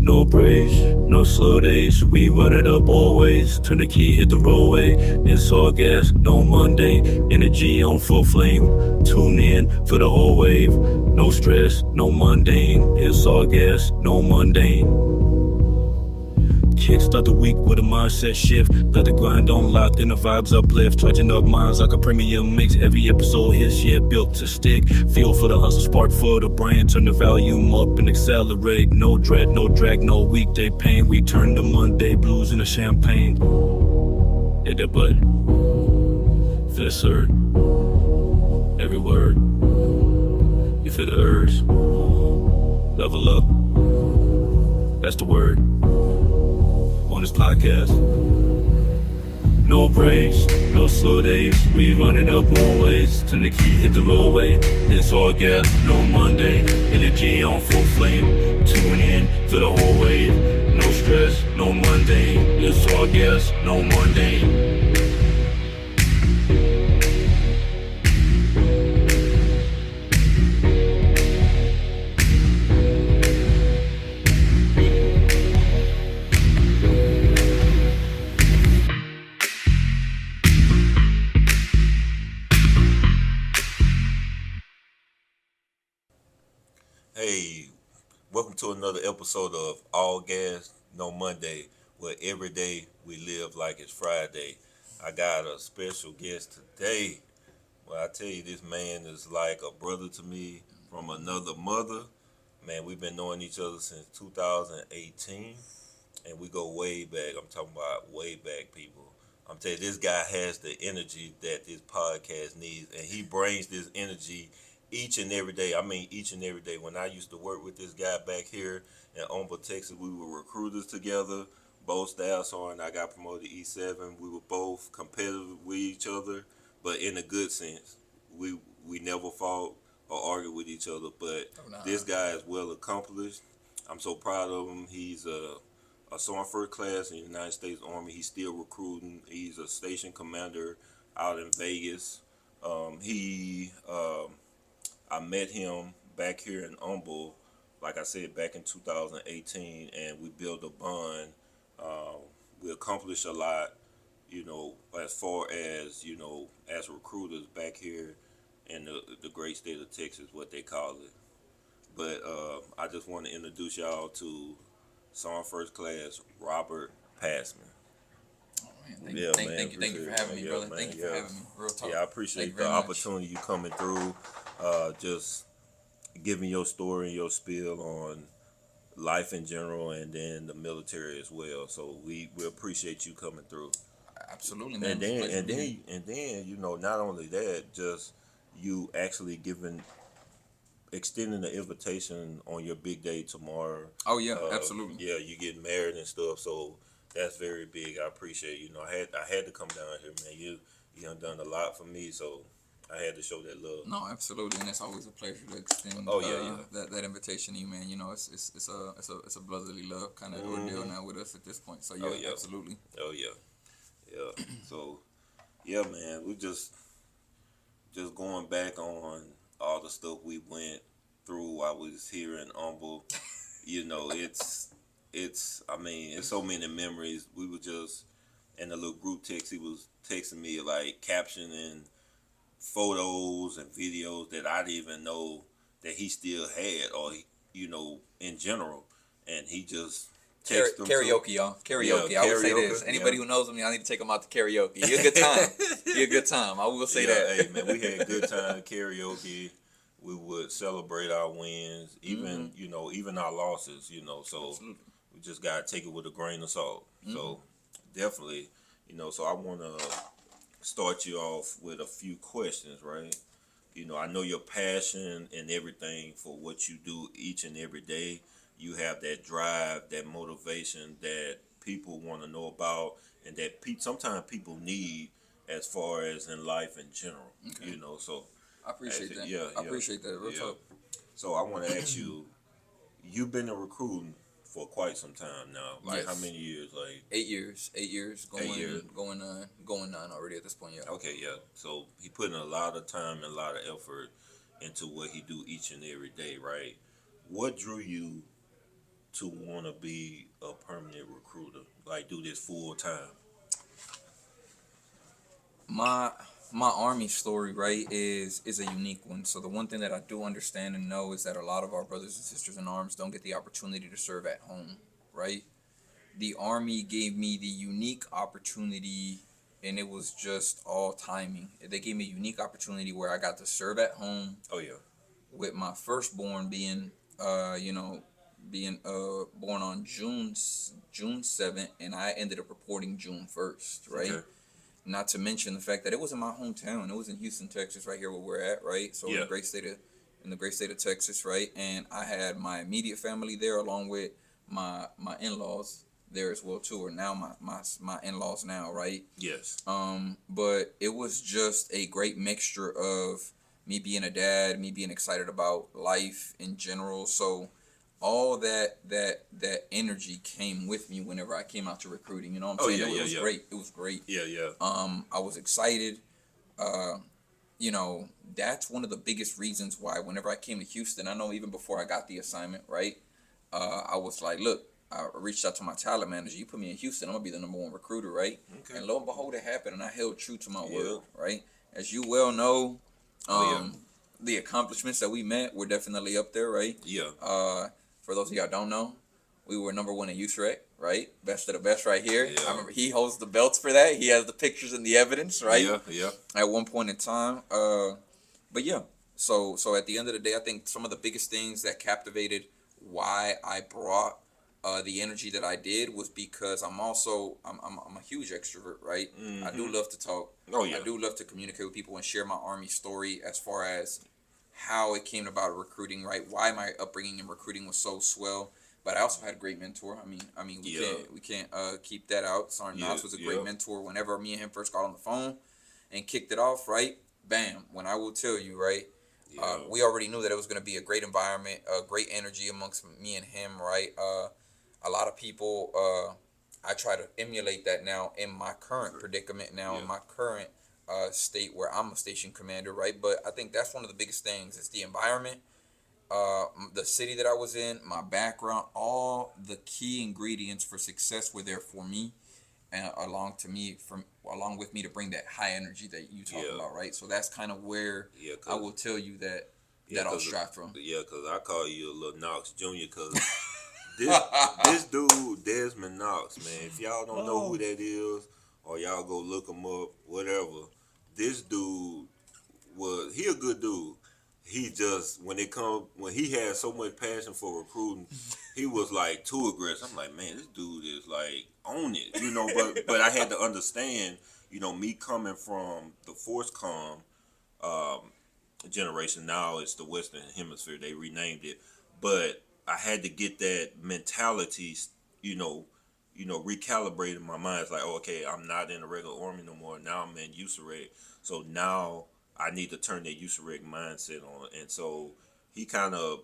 No breaks, no slow days. We run it up always. Turn the key, hit the roadway. It's all gas, no Monday. Energy on full flame. Tune in for the whole wave. No stress, no mundane. It's all gas, no mundane. Kickstart the week with a mindset shift. Let the grind on lock, then the vibes uplift. Charging up minds like a premium mix. Every episode hits, yeah, built to stick. Feel for the hustle, spark for the brand. Turn the volume up and accelerate. No dread, no drag, no weekday pain. We turn the Monday blues into champagne. Hit that button. Feel the surge. Every word. You feel the urge. Level up. That's the word. On this podcast. No breaks, no slow days. We run it up always. Turn the key, hit the roadway. It's all gas, no Monday. Energy on full flame. Tune in for the whole wave. No stress, no mundane. It's all gas, no mundane. Hey, welcome to another episode of All Gas, No Monday, where every day we live like it's Friday. I got a special guest today. Well, I tell you, this man is like a brother to me from another mother. Man, we've been knowing each other since 2018, and we go way back. I'm talking about way back, people. I'm telling you, this guy has the energy that this podcast needs, and he brings this energy each and every day. I mean, each and every day. When I used to work with this guy back here in Omaha, Texas, we were recruiters together. Both staffs on. I got promoted to E7. We were both competitive with each other, but in a good sense. We never fought or argued with each other. But This guy is well accomplished. I'm so proud of him. He's a sergeant first class in the United States Army. He's still recruiting. He's a station commander out in Vegas. I met him back here in Humble, like I said, back in 2018, and we built a bond. We accomplished a lot, as far as, as recruiters back here in the great state of Texas, what they call it. But I just want to introduce y'all to Sergeant First Class Robert Passman. Thank you for having me, brother. Thank you for having me. Real talk. Yeah, I appreciate the opportunity you coming through. Just giving your story and your spiel on life in general, and then the military as well. So we appreciate you coming through. Absolutely, man. And then not only that, just you actually extending the invitation on your big day tomorrow. Oh yeah, absolutely. Yeah, you getting married and stuff. So that's very big. I appreciate I had to come down here, man. You done a lot for me, so I had to show that love. No, absolutely, and it's always a pleasure to extend that invitation to you, man. It's a brotherly love kind of ordeal now with us at this point. So absolutely. Oh yeah. So yeah, man, we just going back on all the stuff we went through while we was here in Humble. It's so many memories. We were just in a little group text. He was texting me like captioning photos and videos that I didn't even know that he still had, or in general, and he just texted them. Karaoke, y'all. Karaoke. I would say this. Anybody who knows me, I need to take them out to karaoke. You're a good time. You're a good time. I will say that. Hey man, we had a good time at karaoke. We would celebrate our wins, even even our losses. So absolutely. We just gotta take it with a grain of salt. So definitely, So I wanna start you off with a few questions, right? I know your passion and everything for what you do each and every day. You have that drive, that motivation that people want to know about, and that sometimes people need as far as in life in general. Okay. So I appreciate that. I appreciate that. Real talk. So I want to ask you, you've been in recruiting for quite some time now. Like how many years? Like 8 years. 8 years. Going 9 already at this point. Yeah. Okay. Yeah. So he putting a lot of time and a lot of effort into what he do each and every day, right? What drew you to want to be a permanent recruiter, like do this full time? My army story, right, is a unique one. So the one thing that I do understand and know is that a lot of our brothers and sisters in arms don't get the opportunity to serve at home, right? The army gave me the unique opportunity, and it was just all timing. They gave me a unique opportunity where I got to serve at home. Oh yeah. With my firstborn being, born on June 7th, and I ended up reporting June 1st, right? Okay. Not to mention the fact that it was in my hometown. It was in Houston, Texas, right here where we're at, right? So in the great state of Texas, right? And I had my immediate family there along with my in-laws there as well too, or now my in-laws now, right? Yes. But it was just a great mixture of me being a dad, me being excited about life in general. So all that energy came with me whenever I came out to recruiting. You know what I'm saying? It was great. It was great. Yeah, yeah. I was excited. That's one of the biggest reasons why whenever I came to Houston, I know even before I got the assignment, right? I was like, look, I reached out to my talent manager. You put me in Houston, I'm gonna be the #1 recruiter, right? Okay. And lo and behold, it happened, and I held true to my word, right? As you well know, the accomplishments that we met were definitely up there, right? Yeah. For those of y'all don't know, we were #1 in USREC, right? Best of the best right here. Yeah. I remember he holds the belts for that. He has the pictures and the evidence, right? Yeah, yeah. At one point in time. But yeah, so at the end of the day, I think some of the biggest things that captivated why I brought the energy that I did was because I'm a huge extrovert, right? Mm-hmm. I do love to talk. Oh yeah. I do love to communicate with people and share my army story as far as how it came about recruiting, right? Why my upbringing in recruiting was so swell. But I also had a great mentor. We can't keep that out. Sergeant Knox was a great mentor. Whenever me and him first got on the phone and kicked it off, right? Bam. When I will tell you, right? We already knew that it was going to be a great environment, great energy amongst me and him, right? A lot of people, I try to emulate that now in my current predicament now, in my current state where I'm a station commander, right? But I think that's one of the biggest things. It's the environment, the city that I was in, my background, all the key ingredients for success were there for me, and along with me to bring that high energy that you talk about, right? So that's kind of where I will tell you that I'll strive from. Yeah, because I call you a little Knox Jr. because this dude, Desmond Knox, man, if y'all don't know who that is, or y'all go look him up, whatever, this dude he a good dude. He just, when he had so much passion for recruiting, he was like too aggressive. I'm like, man, this dude is like on it, but I had to understand, me coming from the Force Com generation, now it's the Western Hemisphere, they renamed it, but I had to get that mentality, recalibrated in my mind. It's like, okay, I'm not in the regular army no more. Now I'm in USAREC. So now I need to turn that USAREC mindset on. And so he kind of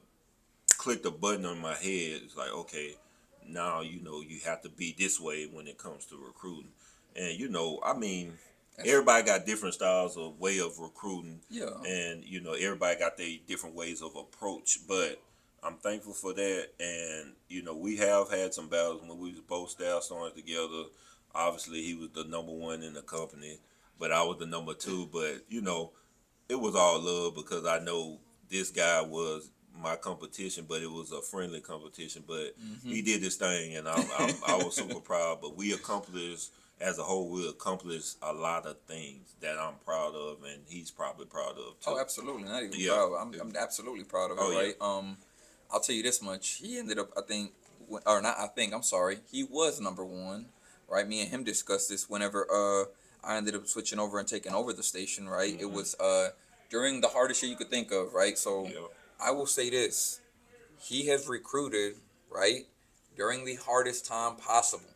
clicked a button on my head. It's like, okay, now, you have to be this way when it comes to recruiting. And, everybody got different styles of way of recruiting. Yeah. And, everybody got their different ways of approach. But I'm thankful for that, and we have had some battles when we was both staff sergeants together. Obviously, he was the #1 in the company, but I was the #2. But it was all love because I know this guy was my competition, but it was a friendly competition. But he did his thing, and I was super proud. But we accomplished, as a whole, a lot of things that I'm proud of, and he's probably proud of too. Oh, absolutely, not even proud. I'm absolutely proud of it, right? Yeah. I'll tell you this much. He ended up, he was #1, right? Me and him discussed this whenever I ended up switching over and taking over the station, right? Mm-hmm. It was during the hardest year you could think of, right? So I will say this. He has recruited, right, during the hardest time possible.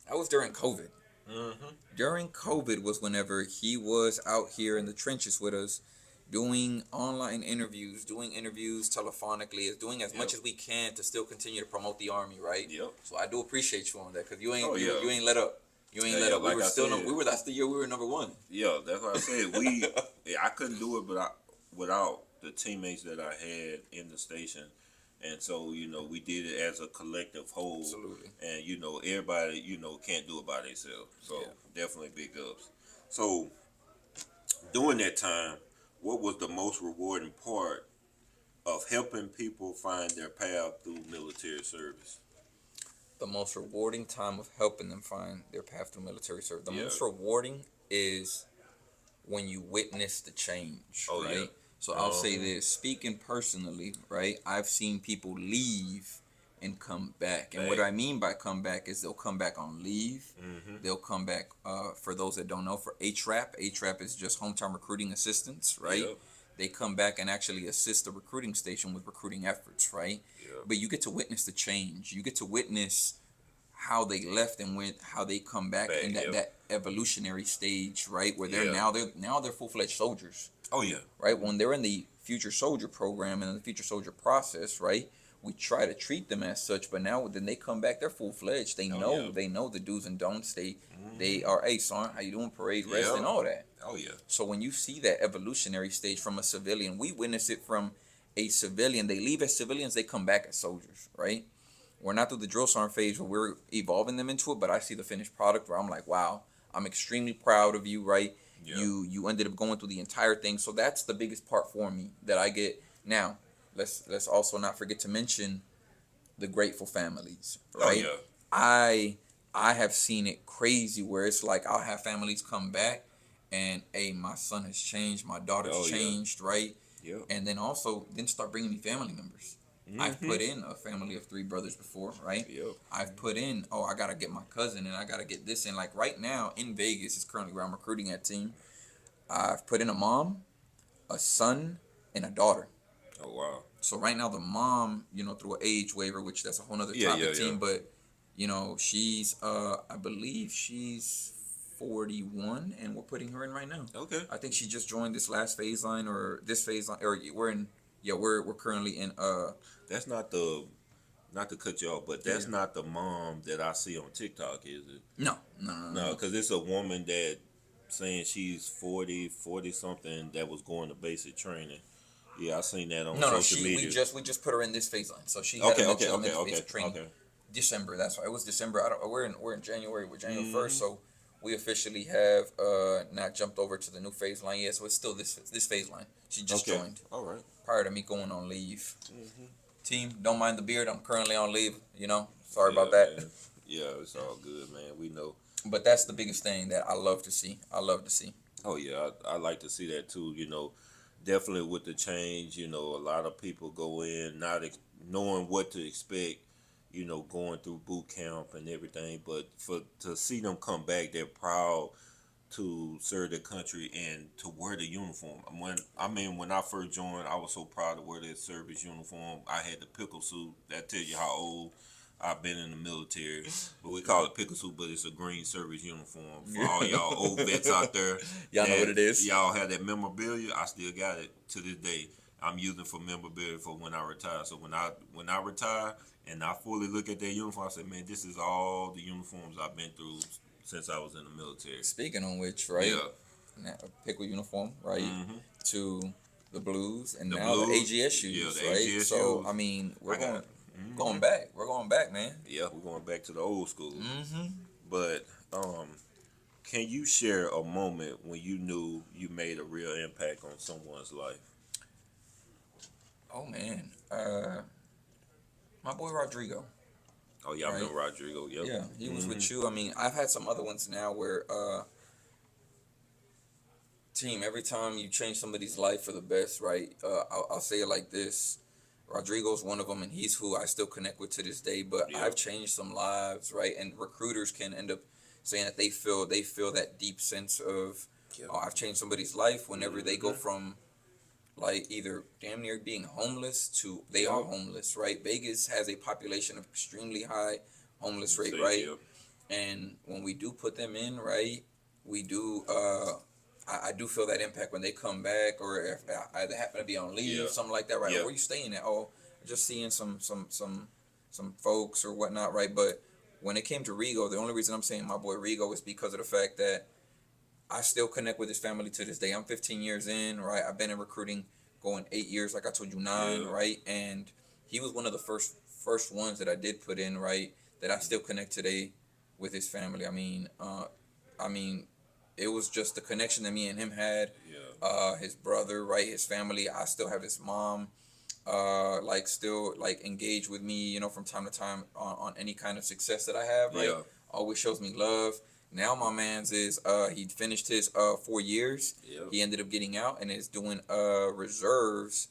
That was during COVID. Mm-hmm. During COVID was whenever he was out here in the trenches with us, doing online interviews, doing interviews telephonically, doing as much as we can to still continue to promote the Army, right? Yep. So I do appreciate you on that, because you ain't let up. You ain't let up. Like that's the year we were #1. Yeah, that's what I said. I couldn't do it without the teammates that I had in the station. And so, we did it as a collective whole. Absolutely. And, everybody, can't do it by themselves. So, Yeah. definitely big ups. So, during that time, what was the most rewarding part of helping people find their path through military service? The most rewarding time of helping them find their path through military service. The Yeah. most rewarding is when you witness the change, Oh, right? yeah. So I'll say this, speaking personally, right? I've seen people leave and come back. And what I mean by come back is they'll come back on leave. Mm-hmm. They'll come back, for those that don't know, for HRAP. HRAP is just hometown recruiting assistance, right? Yep. They come back and actually assist the recruiting station with recruiting efforts, right? Yep. But you get to witness the change. You get to witness how they left and how they come back in that evolutionary stage, right? Where they're now they're full-fledged soldiers. Oh yeah. Right? When they're in the future soldier program and in the future soldier process, right? We try to treat them as such, but now then they come back, they're full-fledged. They know the do's and don'ts. They are, hey son, how you doing, parade, rest, and all that. Oh yeah. So when you see that evolutionary stage from a civilian, we witness it from a civilian. They leave as civilians, they come back as soldiers, right? We're not through the drill sergeant phase where we're evolving them into it, but I see the finished product where I'm like, wow, I'm extremely proud of you, right? Yeah. You ended up going through the entire thing. So that's the biggest part for me that I get. Now, let's also not forget to mention the grateful families, right? Oh, yeah. I have seen it crazy where it's like I'll have families come back and, hey, my son has changed, my daughter's changed, right? Yeah. And then also start bringing me family members. Mm-hmm. I've put in a family of 3 brothers before, right? Yep. I've put in, I got to get my cousin and I got to get this in. Like right now in Vegas is currently where I'm recruiting at team. I've put in a mom, a son, and a daughter. Oh, wow. So right now the mom, through an age waiver, which that's a whole nother topic team, but, she's, I believe she's 41 and we're putting her in right now. Okay. I think she just joined this last phase line or this phase line, or we're in, we're currently in, That's not to cut you off, but that's not the mom that I see on TikTok, is it? No, because it's a woman that saying she's 40 something that was going to basic training. Yeah, I seen that on social media. We just put her in this phase line, so she had basic training. Okay. December, that's why it was December. We're in January. We're January 1st, so we officially have not jumped over to the new phase line yet. So it's still this phase line. She just joined. All right. Prior to me going on leave. Mm-hmm. Team, don't mind the beard. I'm currently on leave. Sorry about that. Man. Yeah, it's all good, man. We know. But that's the biggest thing that I love to see. Oh yeah, I like to see that too. Definitely with the change. A lot of people go in not knowing what to expect. Going through boot camp and everything, but to see them come back, they're proud to serve the country and to wear the uniform. When I first joined, I was so proud to wear that service uniform. I had the pickle suit. That tells you how old I've been in the military. But we call it pickle suit, but it's a green service uniform for all y'all old vets out there. Y'all know what it is. Y'all have that memorabilia. I still got it to this day. I'm using for memorabilia for when I retire. So when I retire and I fully look at that uniform, I say, man, this is all the uniforms I've been through since I was in the military. Speaking on which, right? Yeah. Pickle uniform, right? Mm-hmm. To the Blues and the AGS shoes, right? AGS so shoes. We're going back. We're going back, man. Yeah, we're going back to the old school. Mm-hmm. But can you share a moment when you knew you made a real impact on someone's life? Oh man, my boy Rodrigo. Oh yeah, I remember Rodrigo. Yep. Yeah, he was with you. I've had some other ones now where team, every time you change somebody's life for the best, right? I'll say it like this: Rodrigo's one of them, and he's who I still connect with to this day. But I've changed some lives, right? And recruiters can end up saying that they feel that deep sense of, I've changed somebody's life whenever they go from like either damn near being homeless to they are homeless, right? Vegas has a population of extremely high homeless rate, right? And when we do put them in, right, we do I do feel that impact when they come back, or if I either happen to be on leave, something like that, right? Where are you staying at? Oh, just seeing some folks or whatnot, right? But when it came to Rigo, the only reason I'm saying my boy Rigo is because of the fact that I still connect with his family to this day. I'm 15 years in, right? I've been in recruiting going 8 years, like I told you, 9, right? And he was one of the first ones that I did put in, right, that I still connect today with his family. I mean, it was just the connection that me and him had. Yeah. His brother, right, his family. I still have his mom, like still like engaged with me, from time to time on any kind of success that I have, right? Yeah. Always shows me love. Now my man's is he finished his 4 years. Yeah. He ended up getting out and is doing reserves,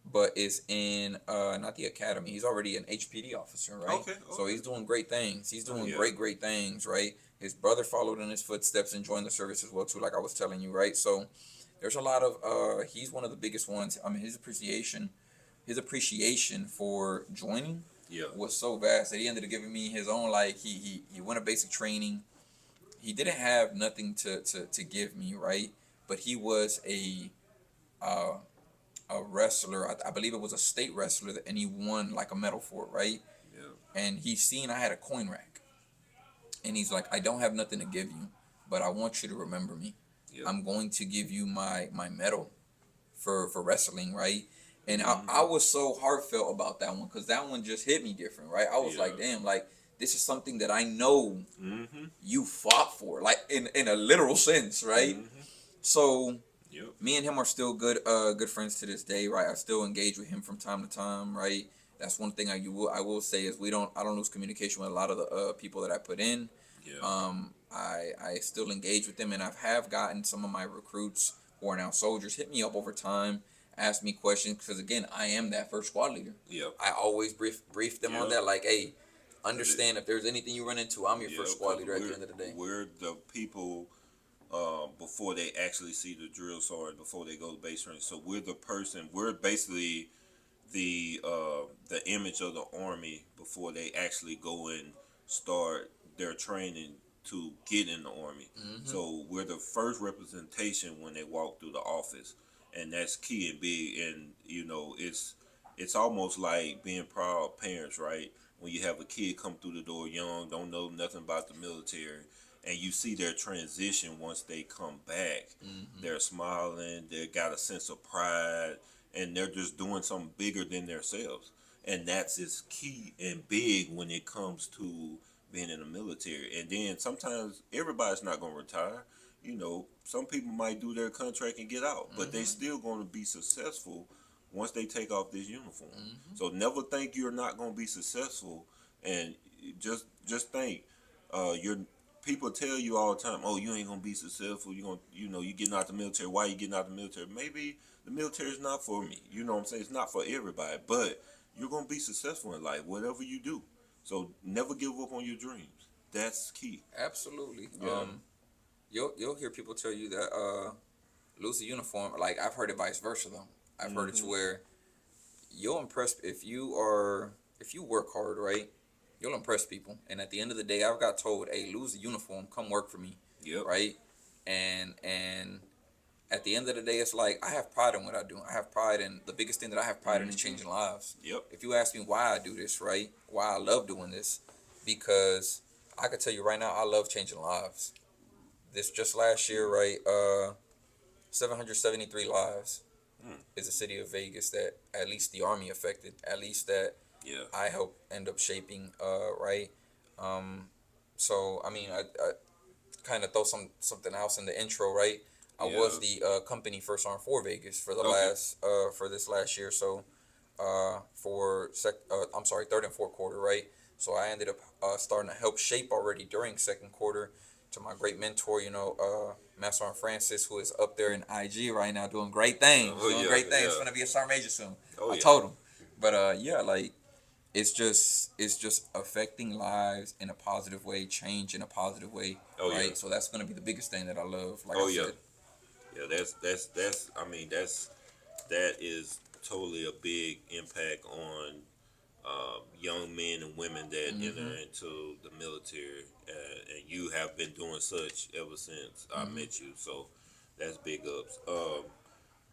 but is in not the academy. He's already an HPD officer, right? Okay. So he's doing great things. He's doing Yeah. great things, right? His brother followed in his footsteps and joined the service as well too, like I was telling you, right? So there's a lot of he's one of the biggest ones. I mean, his appreciation for joining Yeah. was so vast that he ended up giving me his own, like he went a basic training. He didn't have nothing to give me, right? But he was uh, a wrestler. I believe it was a state wrestler, and he won like a medal for it, right? Yeah. And he seen I had a coin rack, and he's like, I don't have nothing to give you, but I want you to remember me. Yeah. I'm going to give you my medal for wrestling, right? And I was so heartfelt about that one because that one just hit me different, right? I was Yeah. like, damn, like this is something that I know Mm-hmm. you fought for, like in a literal sense, right? Mm-hmm. So Yep. me and him are still good friends to this day, right? I still engage with him from time to time, right? That's one thing I will say is I don't lose communication with a lot of the people that I put in. Yeah. I still engage with them, and have gotten some of my recruits who are now soldiers hit me up over time, ask me questions because again, I am that first squad leader. Yep. I always brief them on Yeah. that, like, hey, understand if there's anything you run into, I'm your Yeah, first squad 'cause leader at the end of the day. We're the people before they actually see the drill sergeant, before they go to base training. So we're the person. We're basically the image of the Army before they actually go and start their training to get in the Army. Mm-hmm. So we're the first representation when they walk through the office, and that's key and big. And it's almost like being proud parents, right? When you have a kid come through the door young, don't know nothing about the military, and you see their transition once they come back. Mm-hmm. They're smiling, they got a sense of pride, and they're just doing something bigger than themselves. And that's is key and big when it comes to being in the military. And then sometimes everybody's not going to retire. Some people might do their contract and get out, but they still going to be successful once they take off this uniform. So never think you're not going to be successful, and just think your people tell you all the time, oh, you ain't gonna be successful. You getting out the military. Why you getting out the military? Maybe the military is not for me. You know what I'm saying? It's not for everybody, but you're gonna be successful in life, whatever you do. So never give up on your dreams. That's key. Absolutely. Yeah. You'll hear people tell you that lose the uniform. Like I've heard it vice versa though. I've heard it to where you'll impress if you work hard, right? You'll impress people. And at the end of the day, I've got told, hey, lose the uniform, come work for me. Yep. Right? And at the end of the day, it's like I have pride in what I do. I have pride in the biggest thing that I have pride in is changing lives. Yep. If you ask me why I do this, right? Why I love doing this, because I could tell you right now, I love changing lives. This just last year, right? 773 lives is the city of Vegas that at least the Army affected, at least that I helped end up shaping, right? So I mean, I kind of throw something else in the intro, right? I was the company first armed for Vegas for the for this last year. So third and fourth quarter, right? So I ended up starting to help shape already during second quarter to my great mentor, Master Sergeant Francis, who is up there in IG right now doing great things. Great things. He's gonna be a sergeant major soon. I told him. But like it's just affecting lives in a positive way, change in a positive way. Right? So that's gonna be the biggest thing that I love. Like I said. Yeah, that is totally a big impact on young men and women that enter into the military, and you have been doing such ever since I met you. So that's big ups.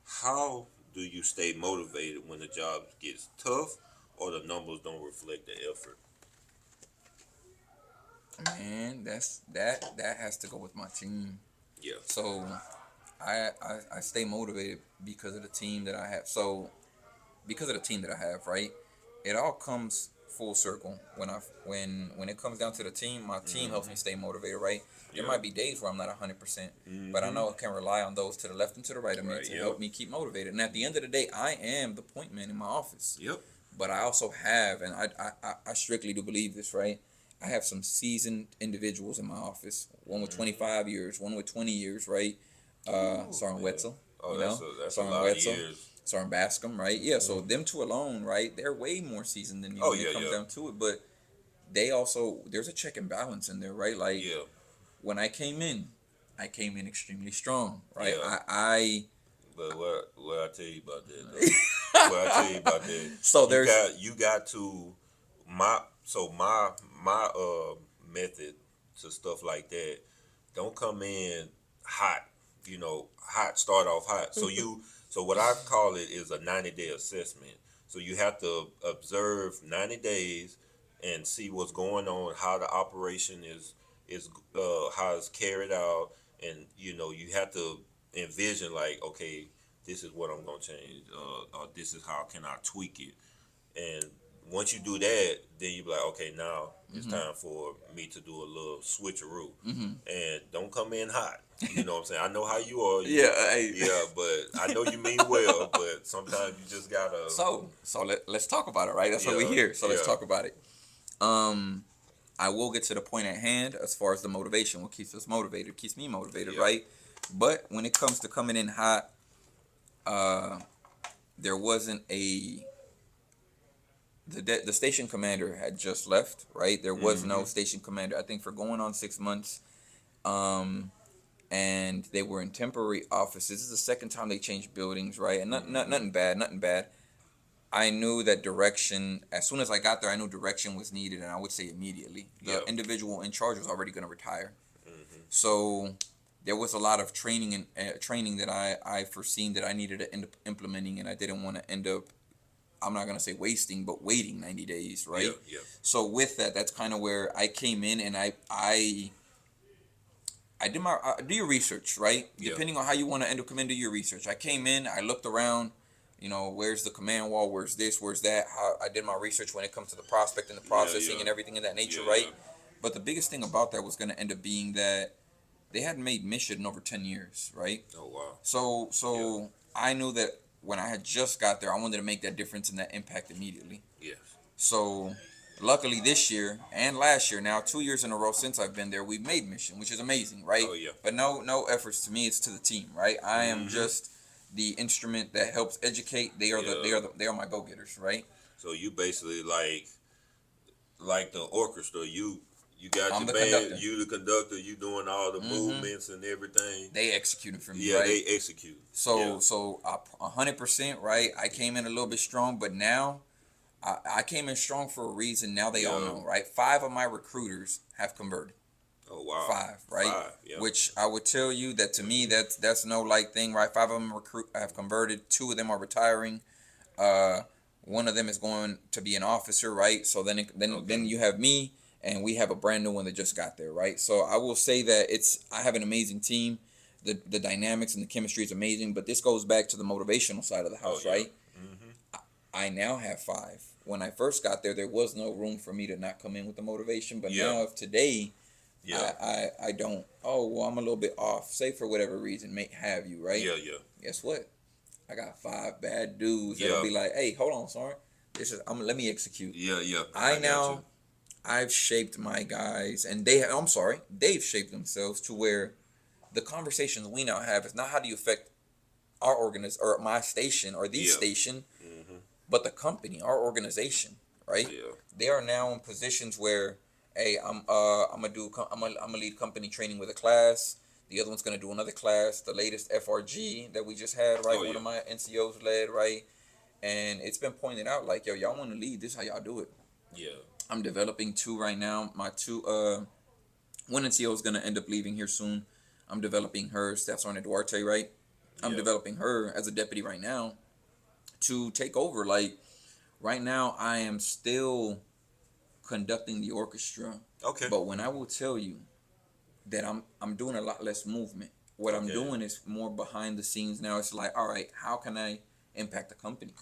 How do you stay motivated when the job gets tough or the numbers don't reflect the effort? Man, that has to go with my team. Yeah. So I stay motivated because of the team that I have. So because of the team that I have, right? it all comes full circle when it comes down to the team. My team helps me stay motivated, right? There might be days where I'm not 100%, but I know I can rely on those to the left and to the right of me to help me keep motivated. And at the end of the day, I am the point man in my office. Yep. But I also have, and I strictly do believe this, right? I have some seasoned individuals in my office. One with 25 years, one with 20 years, right? Sergeant Wetzel. Oh, that's a Sergeant lot Wetzel, of years. Sergeant Bascom, right? Yeah, so them two alone, right? They're way more seasoned than me when it comes down to it. But they also, there's a check and balance in there, right? Like, when I came in extremely strong, right? Yeah. But what I tell you about that, though? What I tell you about that? So you got to my method to stuff like that. Don't come in hot. Hot. Start off hot. So what I call it is a 90-day assessment. So you have to observe 90 days and see what's going on, how the operation is how it's carried out, and you have to envision, like, okay, this is what I'm gonna change, or this is how can I tweak it. And once you do that, then you be like, okay, now it's time for me to do a little switcheroo. And don't come in hot. You know what I'm saying? I know how you are. But I know you mean well, but sometimes you just gotta. So let's talk about it, right? That's what we're here. So let's talk about it. I will get to the point at hand as far as the motivation. What keeps us motivated, keeps me motivated, right? But when it comes to coming in hot, there wasn't the station commander had just left, right? There was no station commander, I think, for going on 6 months. And they were in temporary offices. This is the second time they changed buildings, right? And nothing bad. I knew that direction, as soon as I got there, I knew direction was needed, and I would say immediately. The individual in charge was already going to retire. So there was a lot of training that I foreseen that I needed to end up implementing, and I didn't want to end up, I'm not going to say wasting, but waiting 90 days, right? So with that, that's kind of where I came in, and I did do your research, right? Depending on how you want to end up coming to your research. I came in, I looked around, where's the command wall, where's this, where's that. I did my research when it comes to the prospect and the processing and everything of that nature, right? But the biggest thing about that was going to end up being that they hadn't made mission in over 10 years, right? Oh, wow. So I knew that when I had just got there, I wanted to make that difference and that impact immediately. Yes. So luckily this year and last year, now 2 years in a row since I've been there, we've made mission, which is amazing, right? Oh, yeah. But no efforts to me, it's to the team, right? I am just the instrument that helps educate. They are my go-getters, right? So you basically like the orchestra. You got I'm your the band. conductor. You the conductor. You doing all the movements and everything. They executed for me, Yeah, right? they execute. So 100%, right? I came in a little bit strong, but now I came in strong for a reason. Now they all know, right? 5 of my recruiters have converted. Oh, wow. 5, right? 5, yeah. Which I would tell you that to me that's no light thing, right? 5 of them have converted. 2 of them are retiring. One of them is going to be an officer, right? So then you have me, and we have a brand new one that just got there, right? So I will say that I have an amazing team. The dynamics and the chemistry is amazing, but this goes back to the motivational side of the house, right? I now have 5. When I first got there was no room for me to not come in with the motivation, but now of today, I don't. Oh, well, I'm a little bit off. Say for whatever reason, may have you, right? Yeah. Guess what? I got 5 bad dudes that'll be like, hey, hold on, sorry. Let me execute. Yeah. I've shaped my guys, and they've shaped themselves to where the conversations we now have is not how do you affect our or my station or the station, but the company, our organization, right? Yeah. They are now in positions where, hey, I'm gonna lead company training with a class. The other one's gonna do another class. The latest FRG that we just had, right? One of my NCOs led, right? And it's been pointed out like, yo, y'all want to lead. This is how y'all do it. Yeah. I'm developing 2 right now. My 2, one NCO is gonna end up leaving here soon. I'm developing her, Staff Sergeant Duarte, right? I'm developing her as a deputy right now to take over. Like, right now, I am still conducting the orchestra. Okay. But when I will tell you that I'm doing a lot less movement. What I'm doing is more behind the scenes now. It's like, all right, how can I impact the company?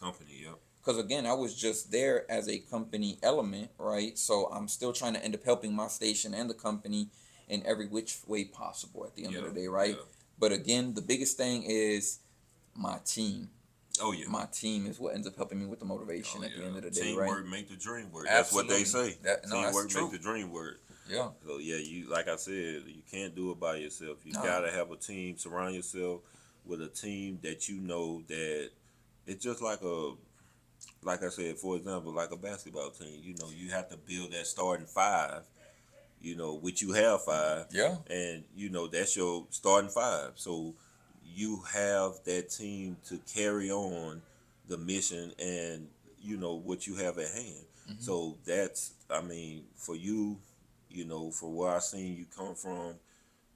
because again, I was just there as a company element, right? So I'm still trying to end up helping my station and the company in every which way possible at the end of the day, right? Yeah. But again, the biggest thing is my team. Oh yeah. My team is what ends up helping me with the motivation at the end of the day, Teamwork right? make the dream work. Absolutely. That's what they say. That's Teamwork true. make the dream work. Yeah. So yeah, you like I said, you can't do it by yourself. You Nah. gotta have a team. Surround yourself with a team that you know that it's just like I said, for example, like a basketball team. You know, you have to build that starting five. You know, which you have five. Yeah. And you know that's your starting five. So you have that team to carry on the mission and you know what you have at hand. So that's I mean for you, you know, for where I seen you come from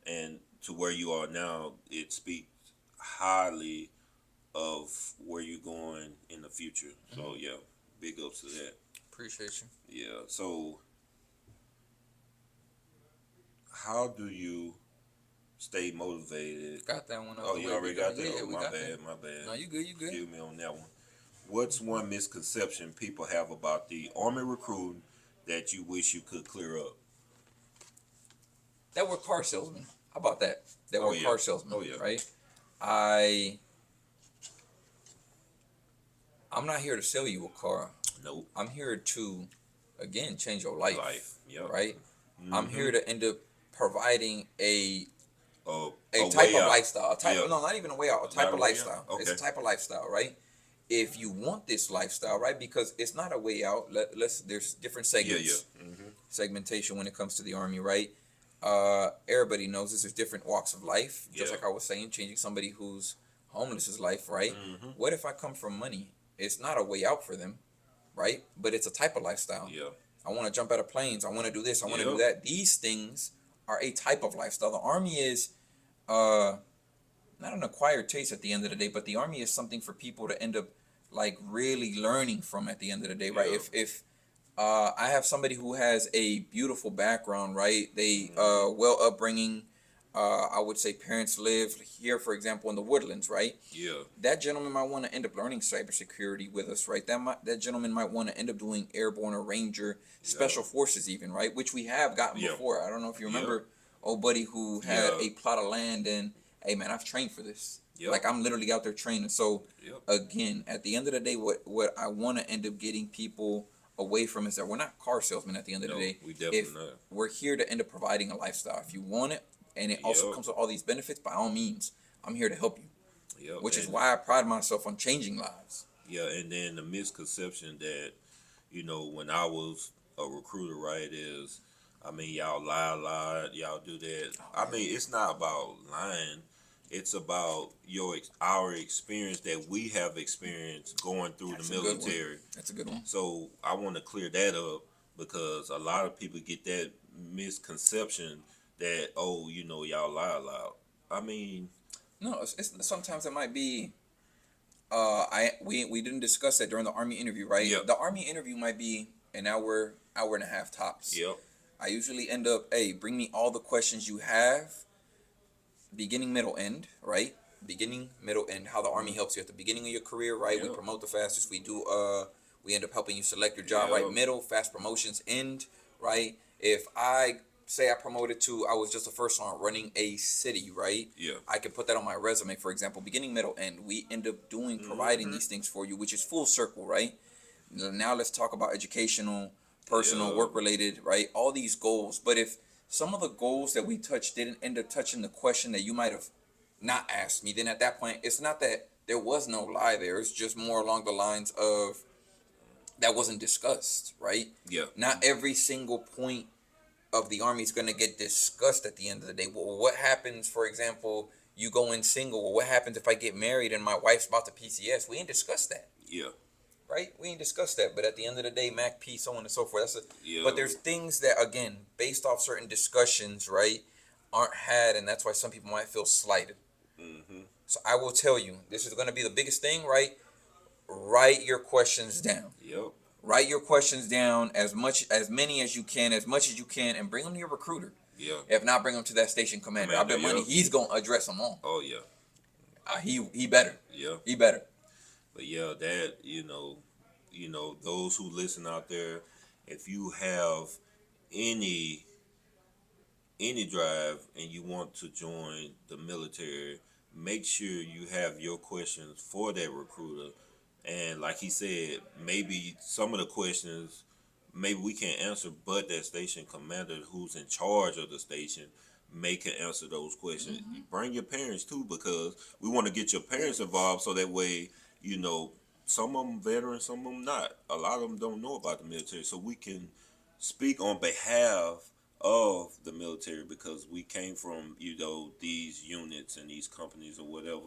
and to where you are now, it speaks highly of where you're going in the future. So yeah, big ups to that. Appreciate you. Yeah. So how do you stay motivated? Got that one. Oh, you already got that. Yeah, Oh, we my got bad, that. my bad. No, you good. You good. Excuse me on that one. What's one misconception people have about the Army recruiting that you wish you could clear up? That we're car salesmen. How about that? That Oh, we're yeah. car salesmen. Oh, yeah. Right. I'm not here to sell you a car. Nope. I'm here to, again, change your life. Yep. Right. I'm here to end up providing a a type way of out. lifestyle. A type Yeah. of, no, not even a way out. A type Not of a way lifestyle. out? It's a Okay. type of lifestyle, right? If you want this lifestyle, right? Because it's not a way out. There's different segments. Yeah. Mm-hmm. Segmentation when it comes to the Army, right? Everybody knows this. There's different walks of life. Just Yeah. like I was saying, changing somebody who's homeless is life, right? Mm-hmm. What if I come from money? It's not a way out for them, right? But it's a type of lifestyle. Yeah. I want to jump out of planes. I want to do this. I want to do Yep. that. These things are a type of lifestyle. The Army is not an acquired taste at the end of the day, but the Army is something for people to end up like really learning from at the end of the day, right? Yeah. If I have somebody who has a beautiful background, right? They well upbringing. I would say parents live here, for example, in the Woodlands, right? Yeah. That gentleman might want to end up learning cybersecurity with us, right? That gentleman might want to end up doing airborne or ranger, special forces, even, right? Which we have gotten Yeah. before. I don't know if you Yeah. remember, old buddy who had Yeah. a plot of land, and hey, man, I've trained for this. Yep. Like I'm literally out there training. So Yep. again, at the end of the day, what I want to end up getting people away from is that we're not car salesmen. At the end of the No, day, we definitely if not. we're here to end up providing a lifestyle, if you want it, and it also Yep. comes with all these benefits, by all means, I'm here to help you. Yep. Which is And- why I pride myself on changing lives. Yeah, and then the misconception that, you know, when I was a recruiter, right, is, I mean, y'all lie a lot, y'all do that. I mean, it's not about lying. It's about our experience that we have experienced going through That's the a good one. military. That's a good one. So I want to clear that up because a lot of people get that misconception that, oh, you know, y'all lie a lot. I mean, No, it's sometimes it might be. We didn't discuss that during the Army interview, right? Yep. The Army interview might be an hour and a half tops. yep, I usually end up, hey, bring me all the questions you have, beginning, middle, end, right? Beginning, middle, end. How the Army helps you at the beginning of your career, right? We Yep. promote the fastest. We end up helping you select your job, Yep. right? Middle, fast promotions, end, right? If I say I promoted to, I was just the first one running a city, right? yeah, I can put that on my resume, for example, beginning, middle, end. We end up providing these things for you, which is full circle, right? Now let's talk about educational, personal, Yeah. work-related, right? All these goals. But if some of the goals that we touched didn't end up touching the question that you might have not asked me, then at that point, it's not that there was no lie there. It's just more along the lines of that wasn't discussed, right? yeah, Not every single point of the Army is going to get discussed at the end of the day. Well, what happens, for example, you go in single? Well, what happens if I get married and my wife's about to PCS? We ain't discussed that, yeah, right? We ain't discussed that. But at the end of the day, MACP, so on and so forth. yeah. But there's things that, again, based off certain discussions, right, aren't had, and that's why some people might feel slighted. Mm-hmm. So I will tell you, this is going to be the biggest thing, right? Write your questions down. Yep. Write your questions down as many as you can, and bring them to your recruiter. Yeah. If not, bring them to that station commander. I bet money Yep. he's gonna address them all. Oh yeah. He better. Yeah. He better. But yeah, that, you know, those who listen out there, if you have any drive and you want to join the military, make sure you have your questions for that recruiter. And like he said, maybe some of the questions maybe we can't answer, but that station commander who's in charge of the station may can answer those questions. Bring your parents too, because we want to get your parents involved so that way, some of them veterans, some of them not. A lot of them don't know about the military, so we can speak on behalf of the military because we came from these units and these companies or whatever,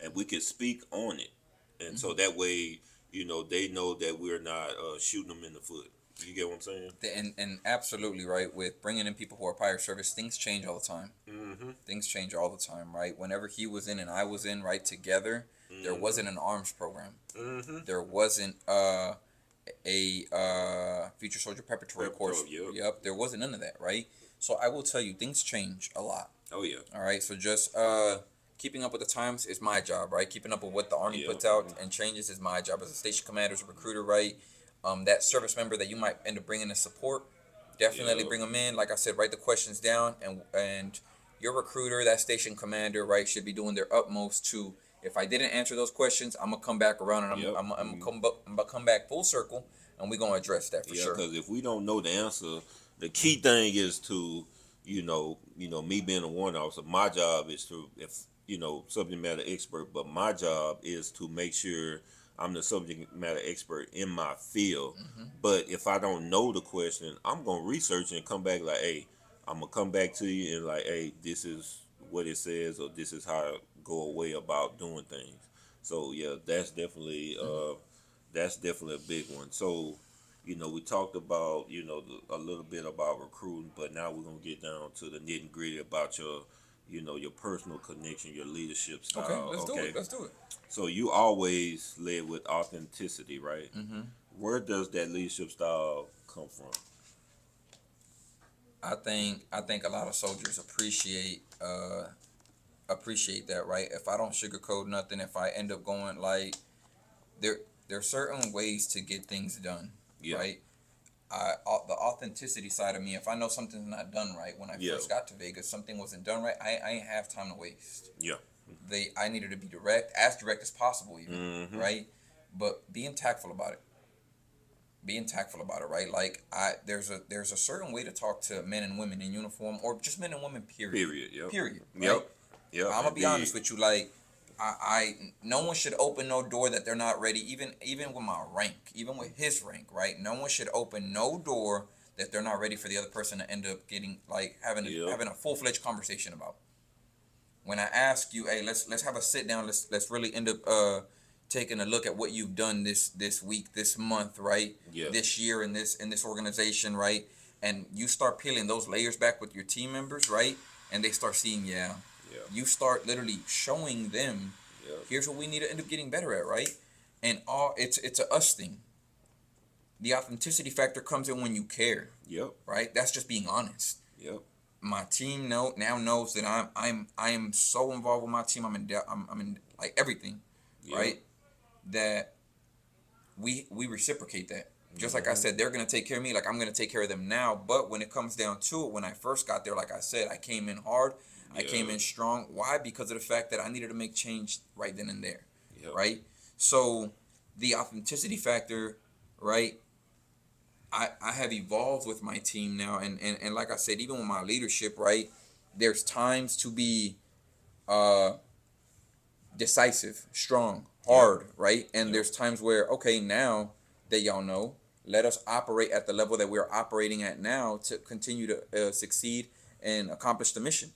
and we can speak on it, and so that way they know that we're not shooting them in the foot. You get what I'm saying? And absolutely right. With bringing in people who are prior service, things change all the time. Things change all the time, right? Whenever he was in and I was in, right, together, there wasn't an arms program. There wasn't a future soldier preparatory course. Yep. There wasn't none of that, right? So I will tell you, things change a lot. Oh yeah. All right. So just keeping up with the times is my job, right? Keeping up with what the Army puts out and changes is my job as a station commander, as a recruiter, right? That service member that you might end up bringing in support, definitely bring them in. Like I said, write the questions down, and your recruiter, that station commander, right, should be doing their utmost to. If I didn't answer those questions, I'm gonna come back around and I'm gonna come back full circle, and we're gonna address that for sure. Because if we don't know the answer, the key thing is to, me being a warrant officer, my job is to, subject matter expert, but my job is to make sure I'm the subject matter expert in my field. But if I don't know the question, I'm gonna research and come back like, hey, I'm gonna come back to you and like, hey, this is what it says, or this is how I go away about doing things. So yeah, that's definitely a big one. So we talked about a little bit about recruiting, but now we're gonna get down to the nitty gritty about your personal connection, your leadership style. Okay, let's do it. So you always led with authenticity, right? Where does that leadership style come from? I think a lot of soldiers appreciate that, right? If I don't sugarcoat nothing, if I end up going like there are certain ways to get things done, right? The authenticity side of me, if I know something's not done right, when I first got to Vegas, something wasn't done right, I ain't have time to waste. I needed to be as direct as possible, even, right? But being tactful about it. Right? Like there's a certain way to talk to men and women in uniform, or just men and women. Period. Period. Right? I'm gonna be honest with you. Like no one should open no door that they're not ready. Even with my rank, even with his rank, right? No one should open no door that they're not ready for the other person to end up getting like having a full-fledged conversation about. When I ask you, hey, let's have a sit down. Let's really end up taking a look at what you've done this week, this month, right? This year in this organization, right? And you start peeling those layers back with your team members, right? And they start seeing, you start literally showing them, here's what we need to end up getting better at, right? And it's a us thing. The authenticity factor comes in when you care. Right? That's just being honest. My team now knows that I am so involved with my team. I'm in like everything, right? That we reciprocate that. Just like I said, they're gonna take care of me, like I'm gonna take care of them now. But when it comes down to it, when I first got there, like I said, I came in hard. I came in strong. Why? Because of the fact that I needed to make change right then and there, right? So the authenticity factor, right? I have evolved with my team now, and like I said, even with my leadership, right? There's times to be decisive, strong, hard, right? And there's times where, okay, now that y'all know, let us operate at the level that we're operating at now to continue to succeed and accomplish the mission.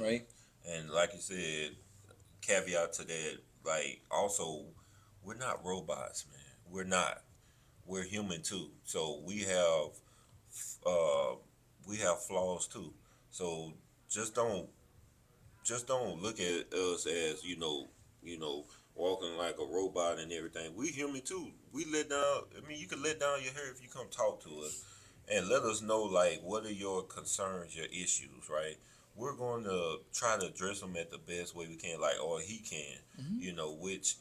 Right. And like you said, caveat to that, like also, we're not robots, man. We're not. We're human too. So we have flaws too. So just don't look at us as walking like a robot and everything. We human too. We let down. I mean, you can let down your hair if you come talk to us and let us know like what are your concerns, your issues, right? We're going to try to address them at the best way we can, like or he can, which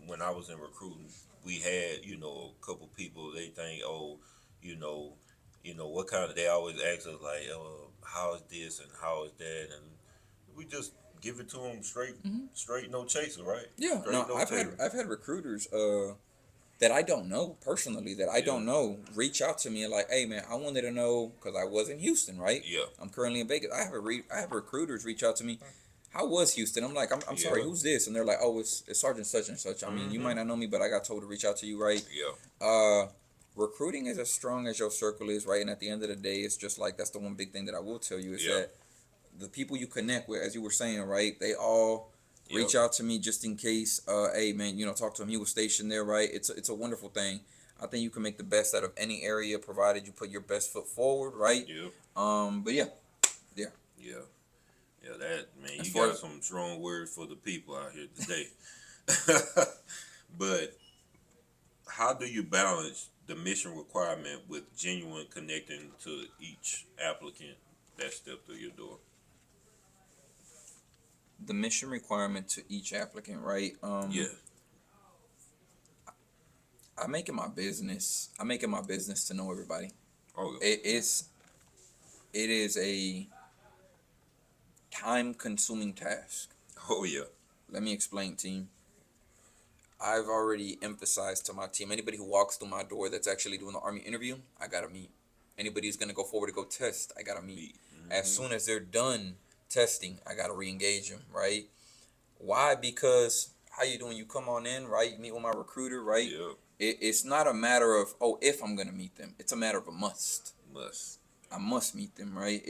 when I was in recruiting, we had, a couple people, they think, oh, you know, what kind of, they always ask us like, how is this and how is that, and we just give it to them straight, straight, no chaser, right? Yeah, Straight, no, no chaser. I've had recruiters that I don't know personally, that I Yeah. don't know, reach out to me and like, hey man, I wanted to know because I was in Houston, right? Yeah. I'm currently in Vegas. I have recruiters reach out to me. How was Houston? I'm like, I'm sorry, Yeah. who's this? And they're like, oh, it's Sergeant such and such. I mean, you might not know me, but I got told to reach out to you, right? Yeah. Recruiting is as strong as your circle is, right? And at the end of the day, it's just like, that's the one big thing that I will tell you is Yeah. that the people you connect with, as you were saying, right? They all reach out to me just in case. Hey man, talk to him. He was stationed there, right? It's a wonderful thing. I think you can make the best out of any area provided you put your best foot forward, right? Yeah. But yeah. Yeah. Yeah, that, man, As you far got as- some strong words for the people out here today. But how do you balance the mission requirement with genuine connecting to each applicant that stepped through your door? The mission requirement to each applicant, right? Yeah. I make it my business. I make it my business to know everybody. Oh, yeah. It is a time-consuming task. Oh, yeah. Let me explain, team. I've already emphasized to my team, anybody who walks through my door that's actually doing the Army interview, I gotta meet. Anybody who's gonna go forward to go test, I gotta meet. As soon as they're done testing, I gotta re-engage them, right? Why? Because how you doing? You come on in, right? You meet with my recruiter, right? Yeah. It's not a matter of, oh, if I'm gonna meet them. It's a matter of a must. Must. I must meet them, right?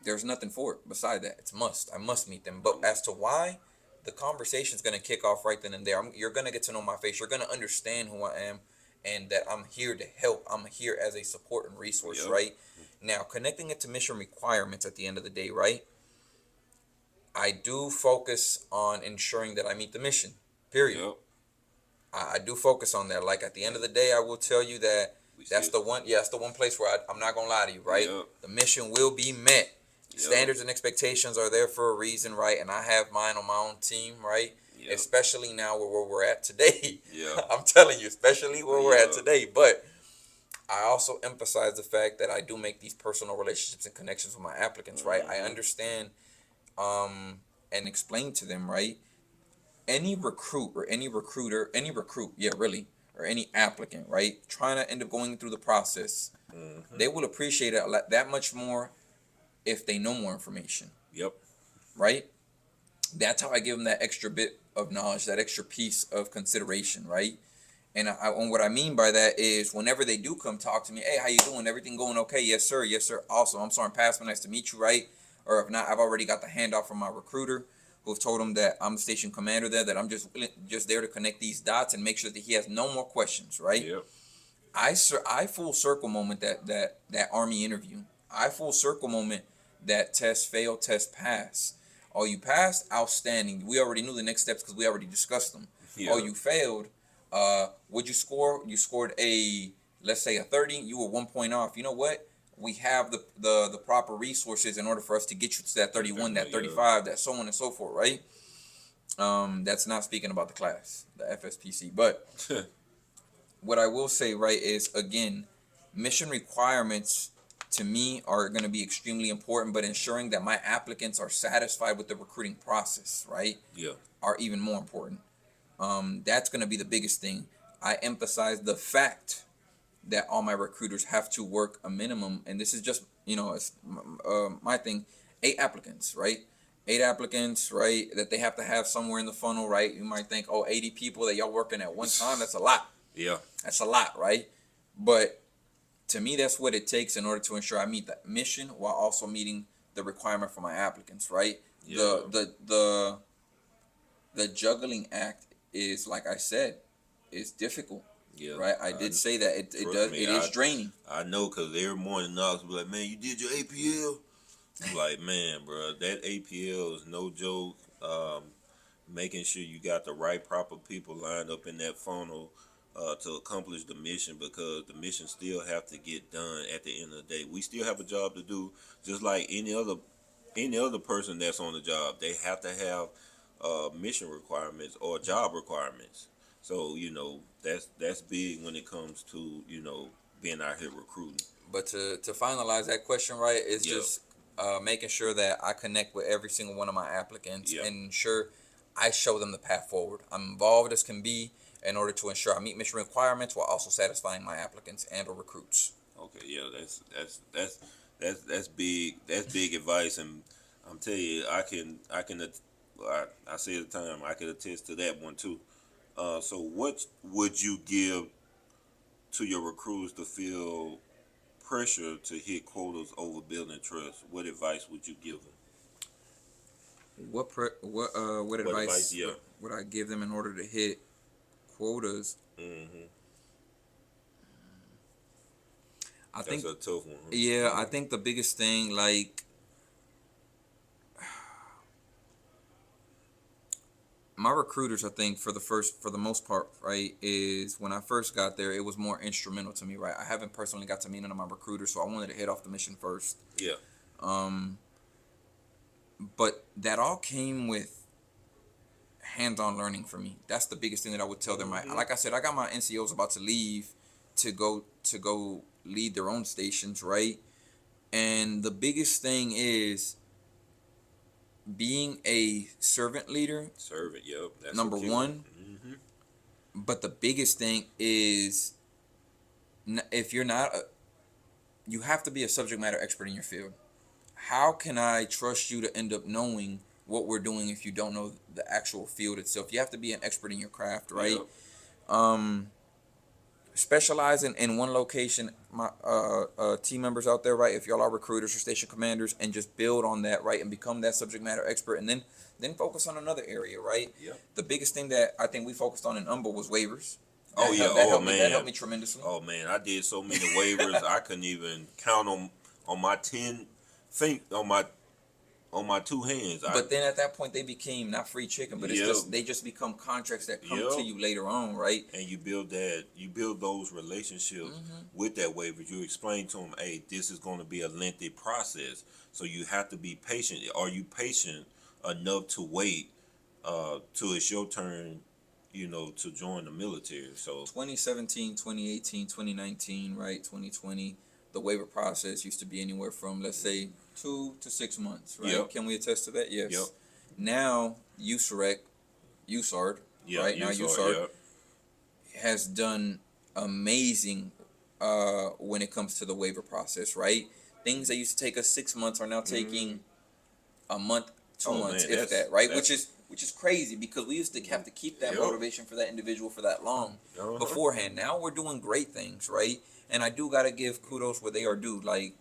There's nothing for it beside that. It's must. I must meet them. But as to why, the conversation's gonna kick off right then and there. You're gonna get to know my face. You're gonna understand who I am, and that I'm here to help. I'm here as a support and resource, Yep. right? Now, connecting it to mission requirements at the end of the day, right? I do focus on ensuring that I meet the mission. Period. Yep. I do focus on that. Like at the end of the day, I will tell you that that's the one. Yeah, that's the one place where I'm not gonna lie to you, right? Yep. The mission will be met. Yep. Standards and expectations are there for a reason, right? And I have mine on my own team, right? Yep. Especially now where we're at today. Yeah. I'm telling you, especially where we're at Yeah. today. But I also emphasize the fact that I do make these personal relationships and connections with my applicants, right? I understand and explain to them, right? Any recruit or any recruiter, or any applicant, right? Trying to end up going through the process, they will appreciate it that much more if they know more information, Yep. right? That's how I give them that extra bit of knowledge, that extra piece of consideration, right? And and what I mean by that is whenever they do come talk to me, hey, how you doing? Everything going okay? Yes, sir. Yes, sir. Awesome. I'm Sergeant Passman. Nice to meet you, right? Or if not, I've already got the handoff from my recruiter who've told him that I'm the station commander there, that I'm just there to connect these dots and make sure that he has no more questions, right? Yep. I full circle moment that Army interview. I full circle moment that test fail, test pass. Oh, you passed? Outstanding. We already knew the next steps because we already discussed them. Yeah. Oh, you failed. What'd you score? You scored let's say a 30. You were 1 point off. You know what? We have the proper resources in order for us to get you to that 31, that 35, that so on and so forth, right? That's not speaking about the class, the FSPC. But what I will say, right, is, again, mission requirements to me are going to be extremely important, but ensuring that my applicants are satisfied with the recruiting process, right, Yeah. are even more important. That's going to be the biggest thing. I emphasize the fact that all my recruiters have to work a minimum, and this is just, it's my thing, 8 applicants, right? 8 applicants, right, that they have to have somewhere in the funnel, right? You might think, 80 people that y'all working at one time, that's a lot. Yeah. That's a lot, right? But to me, that's what it takes in order to ensure I meet that mission while also meeting the requirement for my applicants, right? Yeah. The juggling act is, like I said, is difficult. Yeah. Right, I did say that it is draining. I know, cause every morning Knox be like, man, you did your APL. I'm like, man, bro, that APL is no joke. Making sure you got the right proper people lined up in that funnel to accomplish the mission, because the mission still have to get done at the end of the day. We still have a job to do, just like any other person that's on the job. They have to have mission requirements or job requirements. So that's big when it comes to being out here recruiting. But to finalize that question, right, is Yep. just making sure that I connect with every single one of my applicants Yep. and ensure I show them the path forward. I'm involved as can be in order to ensure I meet mission requirements while also satisfying my applicants and or recruits. Okay, yeah, that's big. That's big advice, and I'm telling you, I say at the time I can attest to that one too. So what would you give to your recruits to feel pressure to hit quotas over building trust? What advice would you give them? What advice Yeah. would I give them in order to hit quotas? Mm-hmm. I That's think a tough one. Huh? yeah, I think the biggest thing, like, my recruiters, I think for the most part, right, is when I first got there, it was more instrumental to me, right? I haven't personally got to meet none of my recruiters, so I wanted to hit off the mission first. Yeah. But that all came with hands-on learning for me. That's the biggest thing that I would tell them. Right? Like I said, I got my NCOs about to leave to go lead their own stations, right? And the biggest thing is being a servant leader. Servant, yep. That's Number one. Mm-hmm. But the biggest thing is, if you're not, you have to be a subject matter expert in your field. How can I trust you to end up knowing what we're doing if you don't know the actual field itself? You have to be an expert in your craft, right? Yep. Specialize in one location. My team members out there, right? If y'all are recruiters or station commanders, and just build on that, right, and become that subject matter expert, and then focus on another area, right? Yep. The biggest thing that I think we focused on in UMBA was waivers. That That helped me tremendously. Oh man, I did so many waivers I couldn't even count on my 10 on my two hands. But then at that point they became not free chicken, but they just become contracts that come to you later on, right? And you build those relationships with that waiver. You explain to them, hey, this is going to be a lengthy process, so you have to be patient. Are you patient enough to wait till it's your turn, to join the military? So 2017, 2018, 2019, right? 2020, the waiver process used to be anywhere from, let's say, 2 to 6 months, right? Yep. Can we attest to that? Yes. Yep. Now, USARD, right? Now USARD has done amazing when it comes to the waiver process, right? Things that used to take us 6 months are now taking a month, 2 months, man, if that, right? Which is crazy, because we used to have to keep that Yep. motivation for that individual for that long Uh-huh. beforehand. Now we're doing great things, right? And I do gotta give kudos where they are due. Like,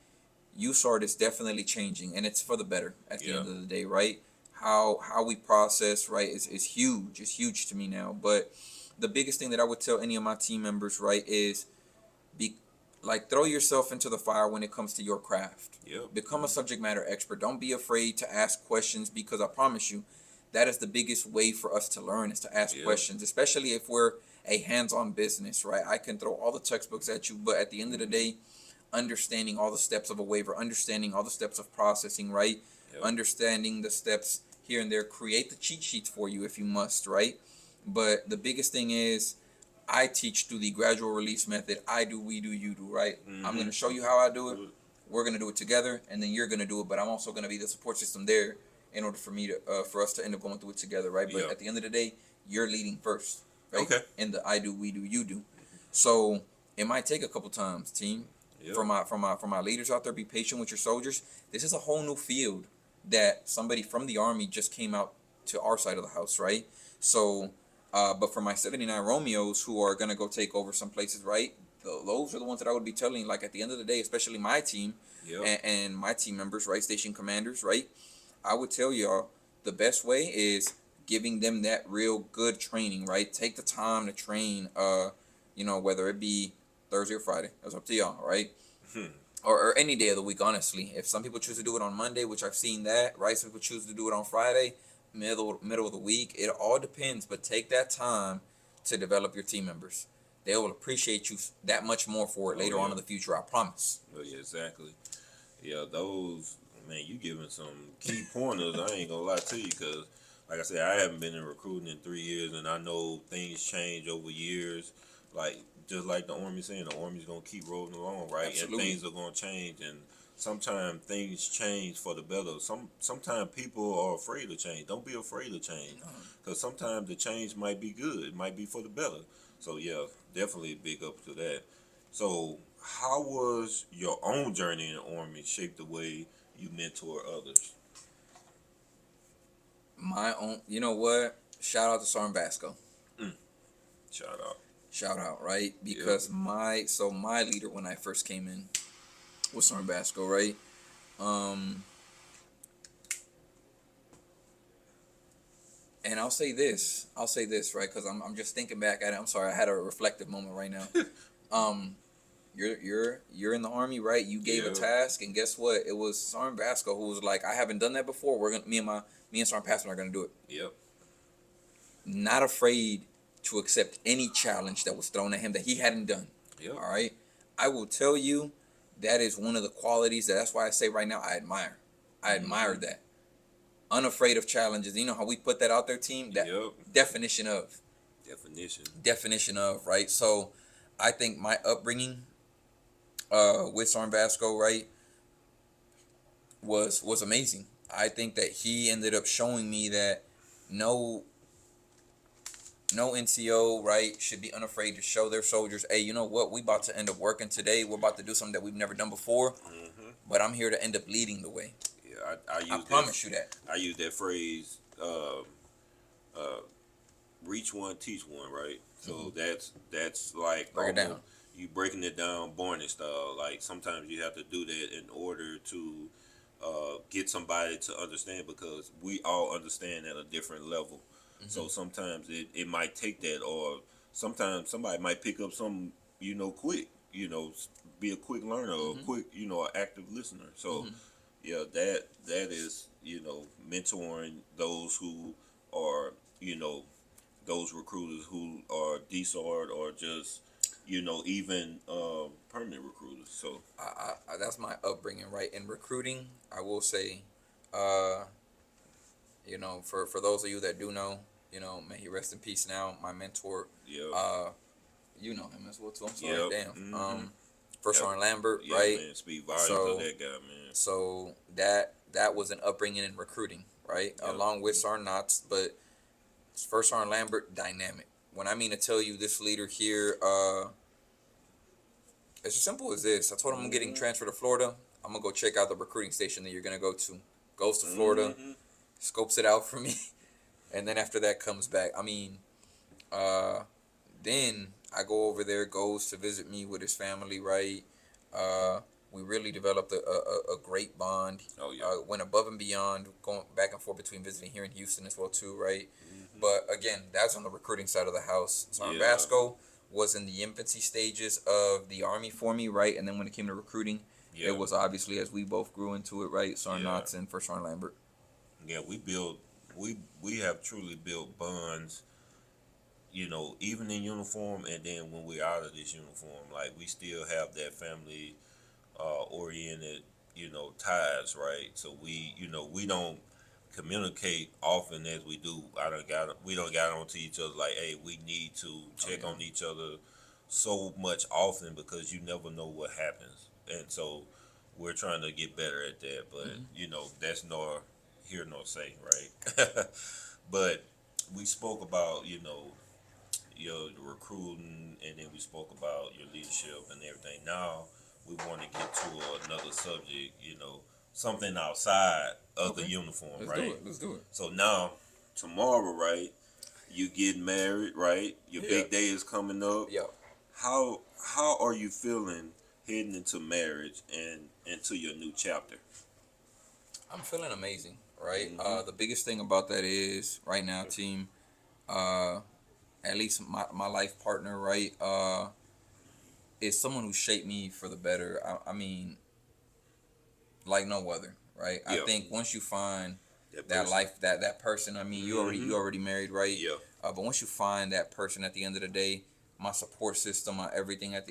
USARD is definitely changing, and it's for the better at the end of the day, right? How we process, right, is huge. It's huge to me now. But the biggest thing that I would tell any of my team members, right, is throw yourself into the fire when it comes to your craft. Yep. Become a subject matter expert. Don't be afraid to ask questions, because I promise you, that is the biggest way for us to learn, is to ask questions, especially if we're a hands-on business, right? I can throw all the textbooks at you, but at the end of the day, understanding all the steps of a waiver, understanding all the steps of processing, right? Yep. Understanding the steps here and there, create the cheat sheets for you if you must, right? But the biggest thing is, I teach through the gradual release method. I do, we do, you do, right? I'm going to show you how I do it. We're going to do it together, and then you're going to do it. But I'm also going to be the support system there in order for us to end up going through it together, right? But at the end of the day, you're leading first, right? Okay. In the I do, we do, you do. So it might take a couple times, team. Yep. For my leaders out there, be patient with your soldiers. This is a whole new field that somebody from the Army just came out to our side of the house, right? So, but for my 79 Romeos who are gonna go take over some places, right? Those are the ones that I would be telling, like, at the end of the day, especially my team and my team members, right? Station commanders, right? I would tell y'all the best way is giving them that real good training, right? Take the time to train, whether it be Thursday or Friday. That's up to y'all, right? Or any day of the week, honestly. If some people choose to do it on Monday, which I've seen that, right? Some people choose to do it on Friday, middle of the week. It all depends, but take that time to develop your team members. They will appreciate you that much more for it later on in the future, I promise. Oh, yeah, exactly. Yeah, those, man, you giving some key pointers. I ain't gonna lie to you, because like I said, I haven't been in recruiting in 3 years, and I know things change over years. Like just like the Army saying, the Army's gonna keep rolling along, right? Absolutely. And things are gonna change, and sometimes things change for the better. Sometimes people are afraid of change. Don't be afraid of change, because sometimes the change might be good. It might be for the better. So yeah, definitely big up to that. So how was your own journey in the Army shaped the way you mentor others? My own, you know what? Shout out to Sergeant Basco. Mm, shout out. Shout out, right? Because my leader when I first came in was Sergeant Basco, right? Um, and I'll say this, right? Because I'm just thinking back at it. I'm sorry, I had a reflective moment right now. Um, you're in the Army, right? You gave a task, and guess what? It was Sergeant Basco who was like, I haven't done that before. We're gonna me and Sergeant Passman are gonna do it. Yep. Not afraid to accept any challenge that was thrown at him that he hadn't done. Yep. All right. I will tell you that is one of the qualities that's why I say right now I admire. I admire that. Unafraid of challenges. You know how we put that out there, team? That definition of. Definition of, right? So I think my upbringing with Sergeant Basco, right, was amazing. I think that he ended up showing me that no NCO, right, should be unafraid to show their soldiers, hey, you know what, we about to end up working today. We're about to do something that we've never done before, but I'm here to end up leading the way. Yeah, I promise you that. I use that phrase, reach one, teach one, right? So that's like break it down. You breaking it down, Barney style. Like sometimes you have to do that in order to get somebody to understand, because we all understand at a different level. So sometimes it might take that, or sometimes somebody might pick up some, quick, be a quick learner or quick, an active listener. So yeah, that is, mentoring those who are, those recruiters who are DSARD or just, even permanent recruiters. So I that's my upbringing, right? In recruiting, I will say, for those of you that do know, may he rest in peace now. My mentor, you know him as well too. I'm sorry, damn. First Sergeant Lambert, right? Man, speak volumes of that guy, man. So that was an upbringing in recruiting, right? Along with Sergeant Knotts, but First Sergeant Lambert, dynamic. When I mean to tell you, this leader here, it's as simple as this. I told him I'm getting transferred to Florida. I'm gonna go check out the recruiting station that you're gonna go to. Goes to Florida, scopes it out for me, and then after that comes back. I mean, then I go over there, goes to visit me with his family, right? We really developed a great bond. Oh, yeah. Went above and beyond, going back and forth between visiting here in Houston as well too, right? But again, that's on the recruiting side of the house. Sergeant Basco was in the infancy stages of the Army for me, right? And then when it came to recruiting, it was obviously as we both grew into it, right? Sergeant Knotts and First Sergeant Lambert. Yeah, we have truly built bonds, even in uniform, and then when we're out of this uniform, like we still have that family oriented, ties, right? So we don't communicate often as we do. We don't got onto each other like, hey, we need to check on each other so much often, because you never know what happens, and so we're trying to get better at that. But that's nor here nor say, right? But we spoke about your recruiting, and then we spoke about your leadership and everything. Now we want to get to another subject, something outside of the uniform, right? Let's do it. So now, tomorrow, right, you get married, right? Your big day is coming up. Yeah. How are you feeling heading into marriage and into your new chapter? I'm feeling amazing, right? The biggest thing about that is right now, team, at least my life partner, right, is someone who shaped me for the better. I mean, like no other, right? I think once you find that life, that person, I mean, you already married, right? Yeah. But once you find that person, at the end of the day, my support system, my everything, I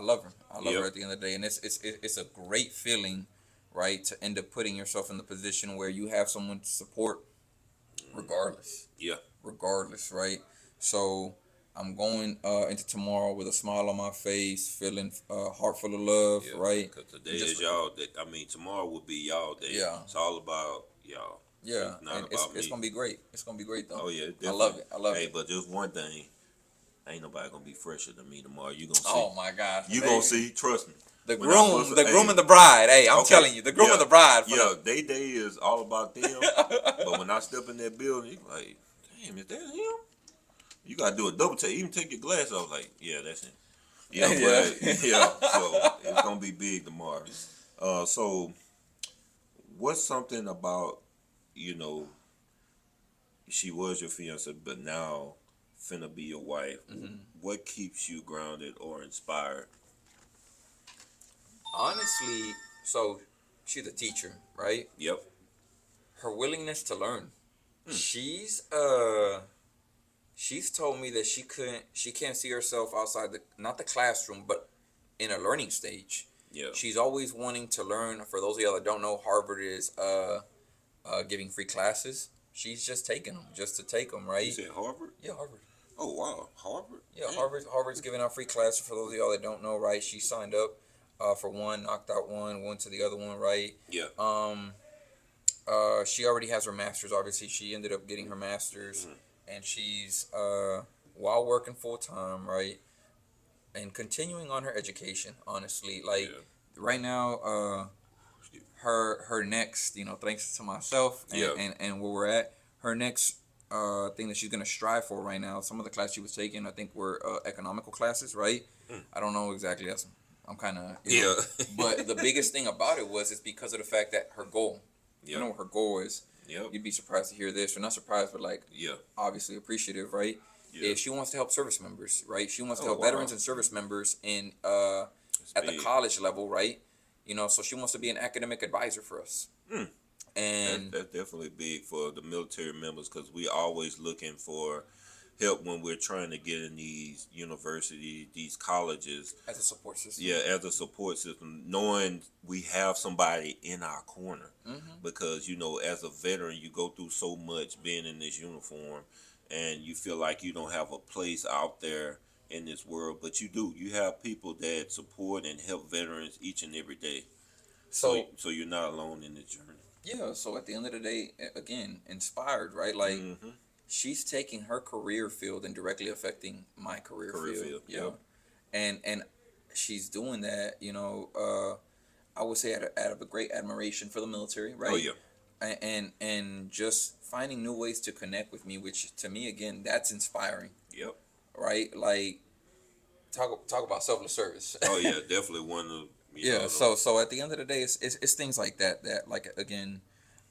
love her. I love her at the end of the day, and it's a great feeling, right, to end up putting yourself in the position where you have someone to support regardless. Yeah. Regardless, right? So I'm going into tomorrow with a smile on my face, feeling heart full of love, Yeah. right? Because today is y'all day. I mean, tomorrow will be y'all day. Yeah. It's all about y'all. Yeah, It's not and about it's me. gonna be great. It's gonna be great though. Oh yeah, I definitely. love it. I love Hey, it. but just one thing, ain't nobody gonna be fresher than me tomorrow. You gonna see. Oh my gosh. You gonna see. Trust me. The When I groom, put- the groom hey, and the bride. Hey, I'm okay, telling you, the groom yeah, and the bride. For Yeah, they day is all about them. But when I step in that building, you like, damn, is that him? You gotta do a double take. Even take your glass off. Like, yeah, that's him. Yeah, Yeah. but yeah, so it's gonna be big tomorrow. So what's something about, you know, she was your fiance, but now finna be your wife. What keeps you grounded or inspired? Honestly, so she's a teacher, right? Yep. Her willingness to learn. She's she's told me that she can't see herself outside the not the classroom, but in a learning stage. Yeah. She's always wanting to learn. For those of y'all that don't know, Harvard is giving free classes. She's just taking them, just to take them, right? You said Harvard? Yeah, Harvard. Oh wow, Harvard. Yeah, Damn. Harvard's giving out free classes for those of y'all that don't know, right? She signed up for one, knocked out one, went to the other one, right? Yeah. She already has her master's. Obviously, she ended up getting her master's, and she's while working full time, right, and continuing on her education. Honestly, like right now, her next, thanks to myself and where we're at, her next thing that she's gonna strive for right now. Some of the classes she was taking, I think, were economical classes, right? I don't know exactly. I'm kind of but the biggest thing about it was it's because of the fact that her goal. You know what her goal is. Yep. You'd be surprised to hear this, or not surprised, but like obviously appreciative, right? If she wants to help service members, right? She wants to help veterans and service members in at the college level, right? So she wants to be an academic advisor for us. And that's definitely big for the military members because we always looking for help when we're trying to get in these universities, these colleges. As a support system. Yeah, as a support system, knowing we have somebody in our corner. Because, as a veteran, you go through so much being in this uniform and you feel like you don't have a place out there in this world, but you do. You have people that support and help veterans each and every day. So you're not alone in this journey. Yeah, so at the end of the day, again, inspired, right? Like, she's taking her career field and directly affecting my career field. Yeah. And she's doing that, I would say out of a great admiration for the military, right? Oh, yeah. And just finding new ways to connect with me, which to me, again, that's inspiring. Yep. Right? Like, talk about selfless service. Oh, yeah, definitely one of So at the end of the day, it's things like that like, again,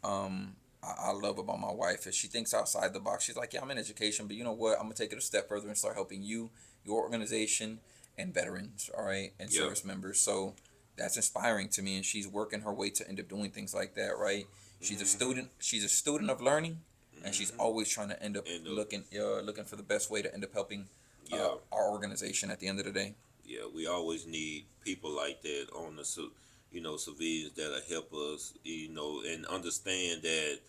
I love about my wife is she thinks outside the box. She's like, yeah, I'm in education, but you know what? I'm gonna take it a step further and start helping you, your organization, and veterans, all right, and service members. So that's inspiring to me, and she's working her way to end up doing things like that, right? She's a student. She's a student of learning, and she's always trying to end up looking for the best way to end up helping our organization at the end of the day. Yeah, we always need people like that on the, civilians that'll help us, and understand that,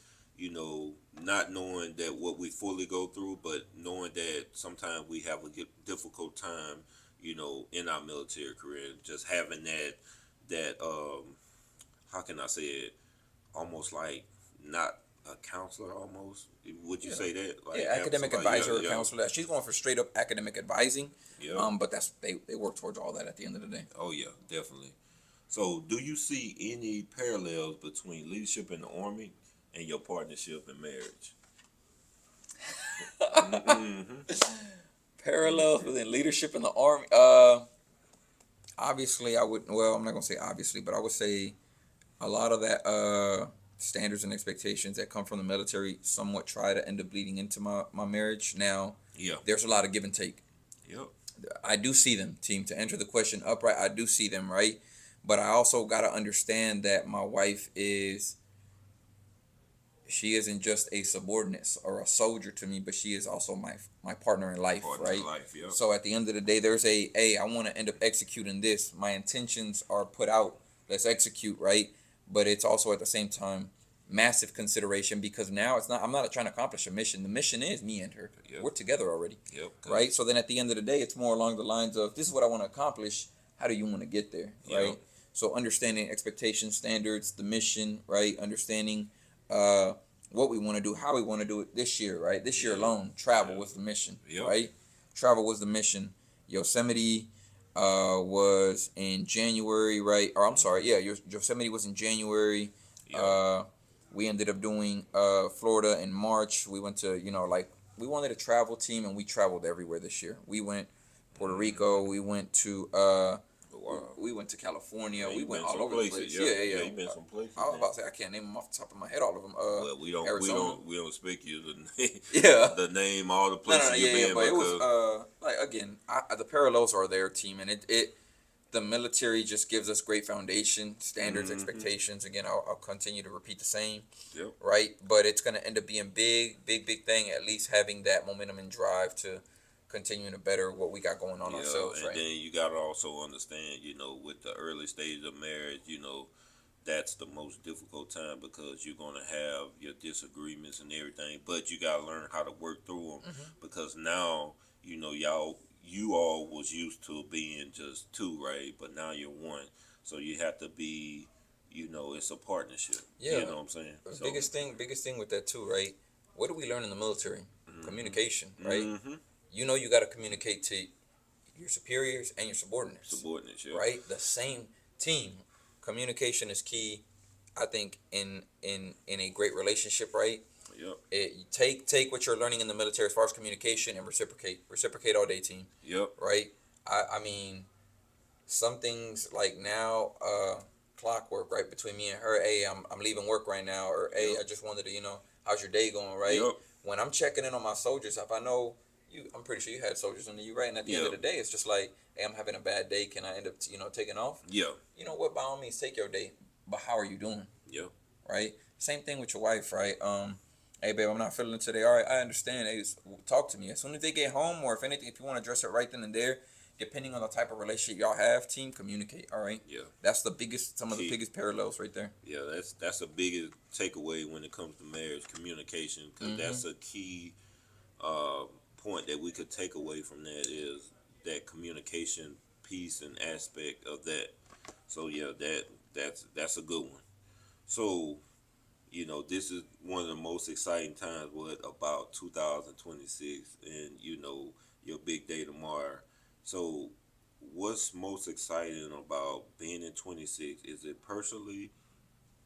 not knowing that what we fully go through, but knowing that sometimes we have a difficult time, in our military career. Just having that how can I say it? Almost like not a counselor, almost. Would you say that? Like academic advisor or counselor. She's going for straight up academic advising. Yeah. But that's they work towards all that at the end of the day. Oh yeah, definitely. So, do you see any parallels between leadership in the Army and your partnership in marriage? Parallels within leadership in the Army. Obviously, I would. Well, I'm not gonna say obviously, but I would say a lot of that standards and expectations that come from the military somewhat try to end up bleeding into my marriage. Now, there's a lot of give and take. Yep. I do see them, team. To answer the question upright, I do see them, right? But I also got to understand that my wife she isn't just a subordinate or a soldier to me, but she is also my partner in life, right? Yep. So at the end of the day, there's I want to end up executing this. My intentions are put out. Let's execute, right? But it's also at the same time massive consideration because now I'm not trying to accomplish a mission. The mission is me and her. Yep. We're together already. Yep. Right? So then at the end of the day, it's more along the lines of, this is what I want to accomplish. How do you want to get there? Right? Yep. So understanding expectations, standards, the mission, right? Understanding what we want to do, how we want to do it this year, right? This year alone, travel was the mission, right? Travel was the mission. Yosemite was in January, right? Or I'm sorry, Yosemite was in January. We ended up doing Florida in March. We went to, we wanted a travel team, and we traveled everywhere this year. We went Puerto Rico. We went to we went to California. We went all over the place. Yeah. You've been some places. I was about to say I can't name them off the top of my head, all of them. Well, we don't expect you to name, yeah, the name all the places you've been. But it was again, the parallels are there, team, and it the military just gives us great foundation, standards, expectations. Again, I'll continue to repeat the same. Yep. Right, but it's gonna end up being big thing. At least having that momentum and drive to continuing to better what we got going on ourselves, and right? then you got to also understand, with the early stage of marriage, that's the most difficult time because you're going to have your disagreements and everything, but you got to learn how to work through them because now, you all was used to being just two, right? But now you're one. So you have to be, it's a partnership. Yeah. You know what I'm saying? The biggest thing with that too, right? What do we learn in the military? Communication, right? You got to communicate to your superiors and your subordinates. Yeah. Right? The same team. Communication is key, I think, in a great relationship, right? Yep. Take what you're learning in the military as far as communication and reciprocate all day, team. Yep. Right? I mean, some things like now, clockwork, right, between me and her. Hey, I'm leaving work right now, or hey, I just wanted to, how's your day going, right? Yep. When I'm checking in on my soldiers, if I know I'm pretty sure you had soldiers under you, right? And at the end of the day, it's just like, hey, I'm having a bad day. Can I end up, taking off? Yeah. You know what? By all means, take your day. But how are you doing? Yeah. Right? Same thing with your wife, right? Hey, babe, I'm not feeling it today. All right, I understand. Hey, just talk to me. As soon as they get home, or if anything, if you want to address it right then and there, depending on the type of relationship y'all have, team, communicate, all right? Yeah. That's the biggest parallels right there. Yeah, that's the biggest takeaway when it comes to marriage, communication, because that's a key point that we could take away from that is that communication piece and aspect of that. So yeah, that's a good one. So, this is one of the most exciting times about 2026 and your big day tomorrow. So what's most exciting about being in 26? Is it personally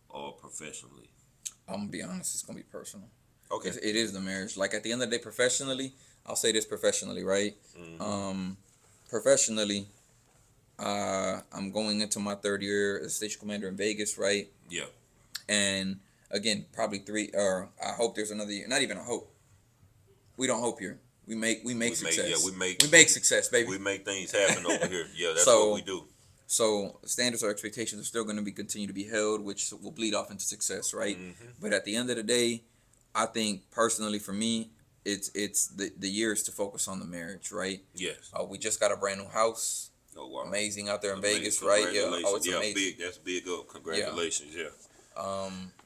or professionally? I'm gonna be honest, it's gonna be personal. Okay. It is the marriage. Like at the end of the day, professionally, I'll say this professionally, right? Professionally, I'm going into my third year as station commander in Vegas, right? Yeah. And again, probably I hope there's another year. Not even a hope. We don't hope here. We make success. We make success, baby. We make things happen over here. Yeah, that's what we do. So standards or expectations are still going to continue to be held, which will bleed off into success, right? But at the end of the day, I think personally for me, it's the years to focus on the marriage, right? Yes. We just got a brand new house. Oh wow. Amazing out there in Vegas, right? Yeah. Oh, it's amazing. Big. That's big up. Congratulations. Yeah.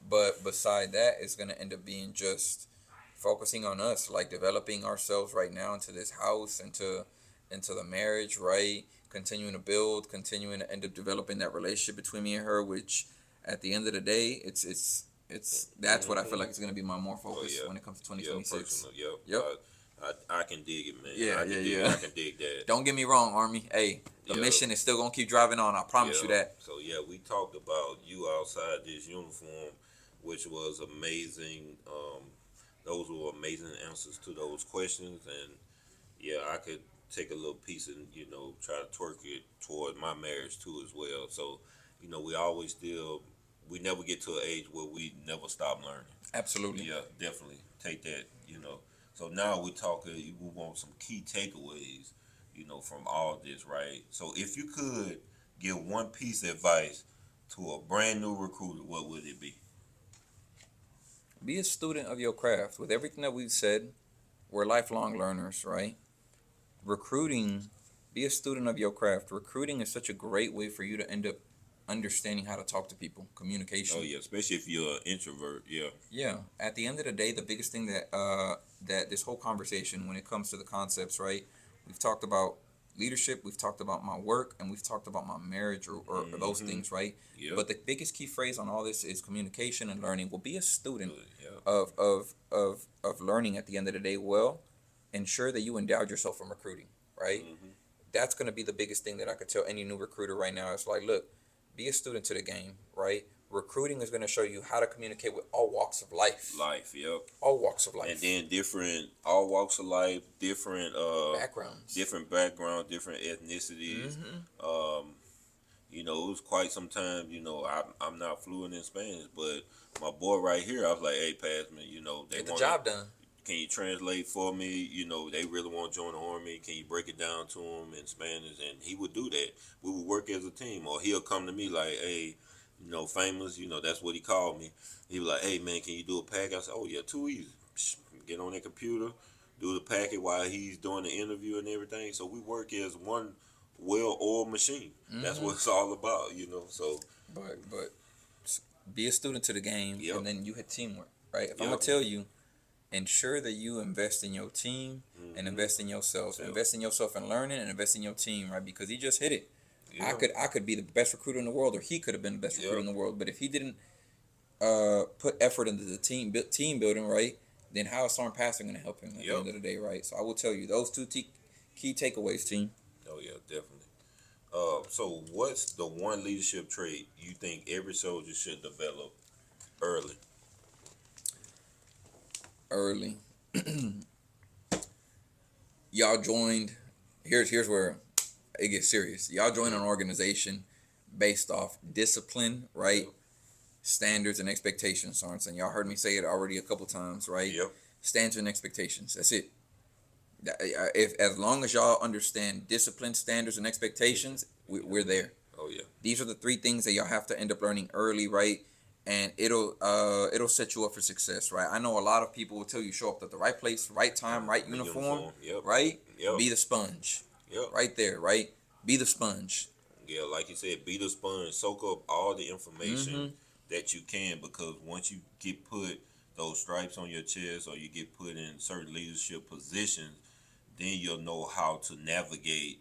But beside that, it's gonna end up being just focusing on us, like developing ourselves right now into this house, into the marriage, right? Continuing to build, continuing to end up developing that relationship between me and her, which at the end of the day, it's that's what I feel like is gonna be my more focus when it comes to 2026. Yep. I can dig it, man. Yeah. I can dig that. Don't get me wrong, Army. Hey, the mission is still gonna keep driving on. I promise you that. So yeah, we talked about you outside this uniform, which was amazing. Those were amazing answers to those questions, and yeah, I could take a little piece and try to twerk it toward my marriage too as well. So we never get to an age where we never stop learning. Absolutely. Yeah, definitely take that. So now we want some key takeaways, from all this, right? So if you could give one piece of advice to a brand new recruiter, what would it be? Be a student of your craft. With everything that we've said, we're lifelong learners, right? Recruiting, be a student of your craft. Recruiting is such a great way for you to end up understanding how to talk to people, communication. Oh yeah, especially if you're an introvert. Yeah. Yeah. At the end of the day, the biggest thing that that this whole conversation, when it comes to the concepts, right? We've talked about leadership, we've talked about my work, and we've talked about my marriage or those things, right? Yep. But the biggest key phrase on all this is communication and learning. Well, be a student Yep. of learning at the end of the day. Well, ensure that you endowed yourself in recruiting, right? That's going to be the biggest thing that I could tell any new recruiter right now. It's like, look, be a student to the game, right? Recruiting is going to show you how to communicate with all walks of life. Yep. All walks of life. And then all walks of life, different backgrounds. different backgrounds, different ethnicities. You know, it was quite some time, you know, I'm not fluent in Spanish, but my boy right here, I was like, hey, Passman, you know, Get the job done. Can you translate for me? You know, they really want to join the army. Can you break it down to them in Spanish? And he would do that. We would work as a team. Or he'll come to me like, hey, you know, Famous, you know, that's what he called me. He was like, hey, man, can you do a pack? I said, oh, yeah, too easy. Get on that computer, do the packet while he's doing the interview and everything. So we work as one well-oiled machine. That's what it's all about, you know. So, but be a student to the game, Yep. and then you hit teamwork, right? If I'm Yep. gonna tell you, ensure that you invest in your team and invest in yourself. Yep. Invest in yourself in learning and invest in your team, right? Because he just hit it. Yeah. I could be the best recruiter in the world, or he could have been the best recruiter in the world. But if he didn't put effort into the team building, right, then how is Robert Passman going to help him at the end of the day, right? So I will tell you those two key takeaways, team. Oh yeah, definitely. So what's the one leadership trait you think every soldier should develop early? Early. Y'all joined. Here's where it gets serious. Y'all joined an organization based off discipline, right? Standards and expectations, Sarnes. And y'all heard me say it already a couple times, right? Yep. Standards and expectations. That's it. If as long as y'all understand discipline, standards, and expectations, we're there. Oh yeah. These are the three things that y'all have to end up learning early, right? And it'll set you up for success, right? I know a lot of people will tell you show up at the right place, right time, right uniform. Yep. Right? Yep. Be the sponge. Yep. Right there, right? Be the sponge. Yeah, like you said, be the sponge, soak up all the information that you can, because once you get put those stripes on your chest or you get put in certain leadership positions, then you'll know how to navigate,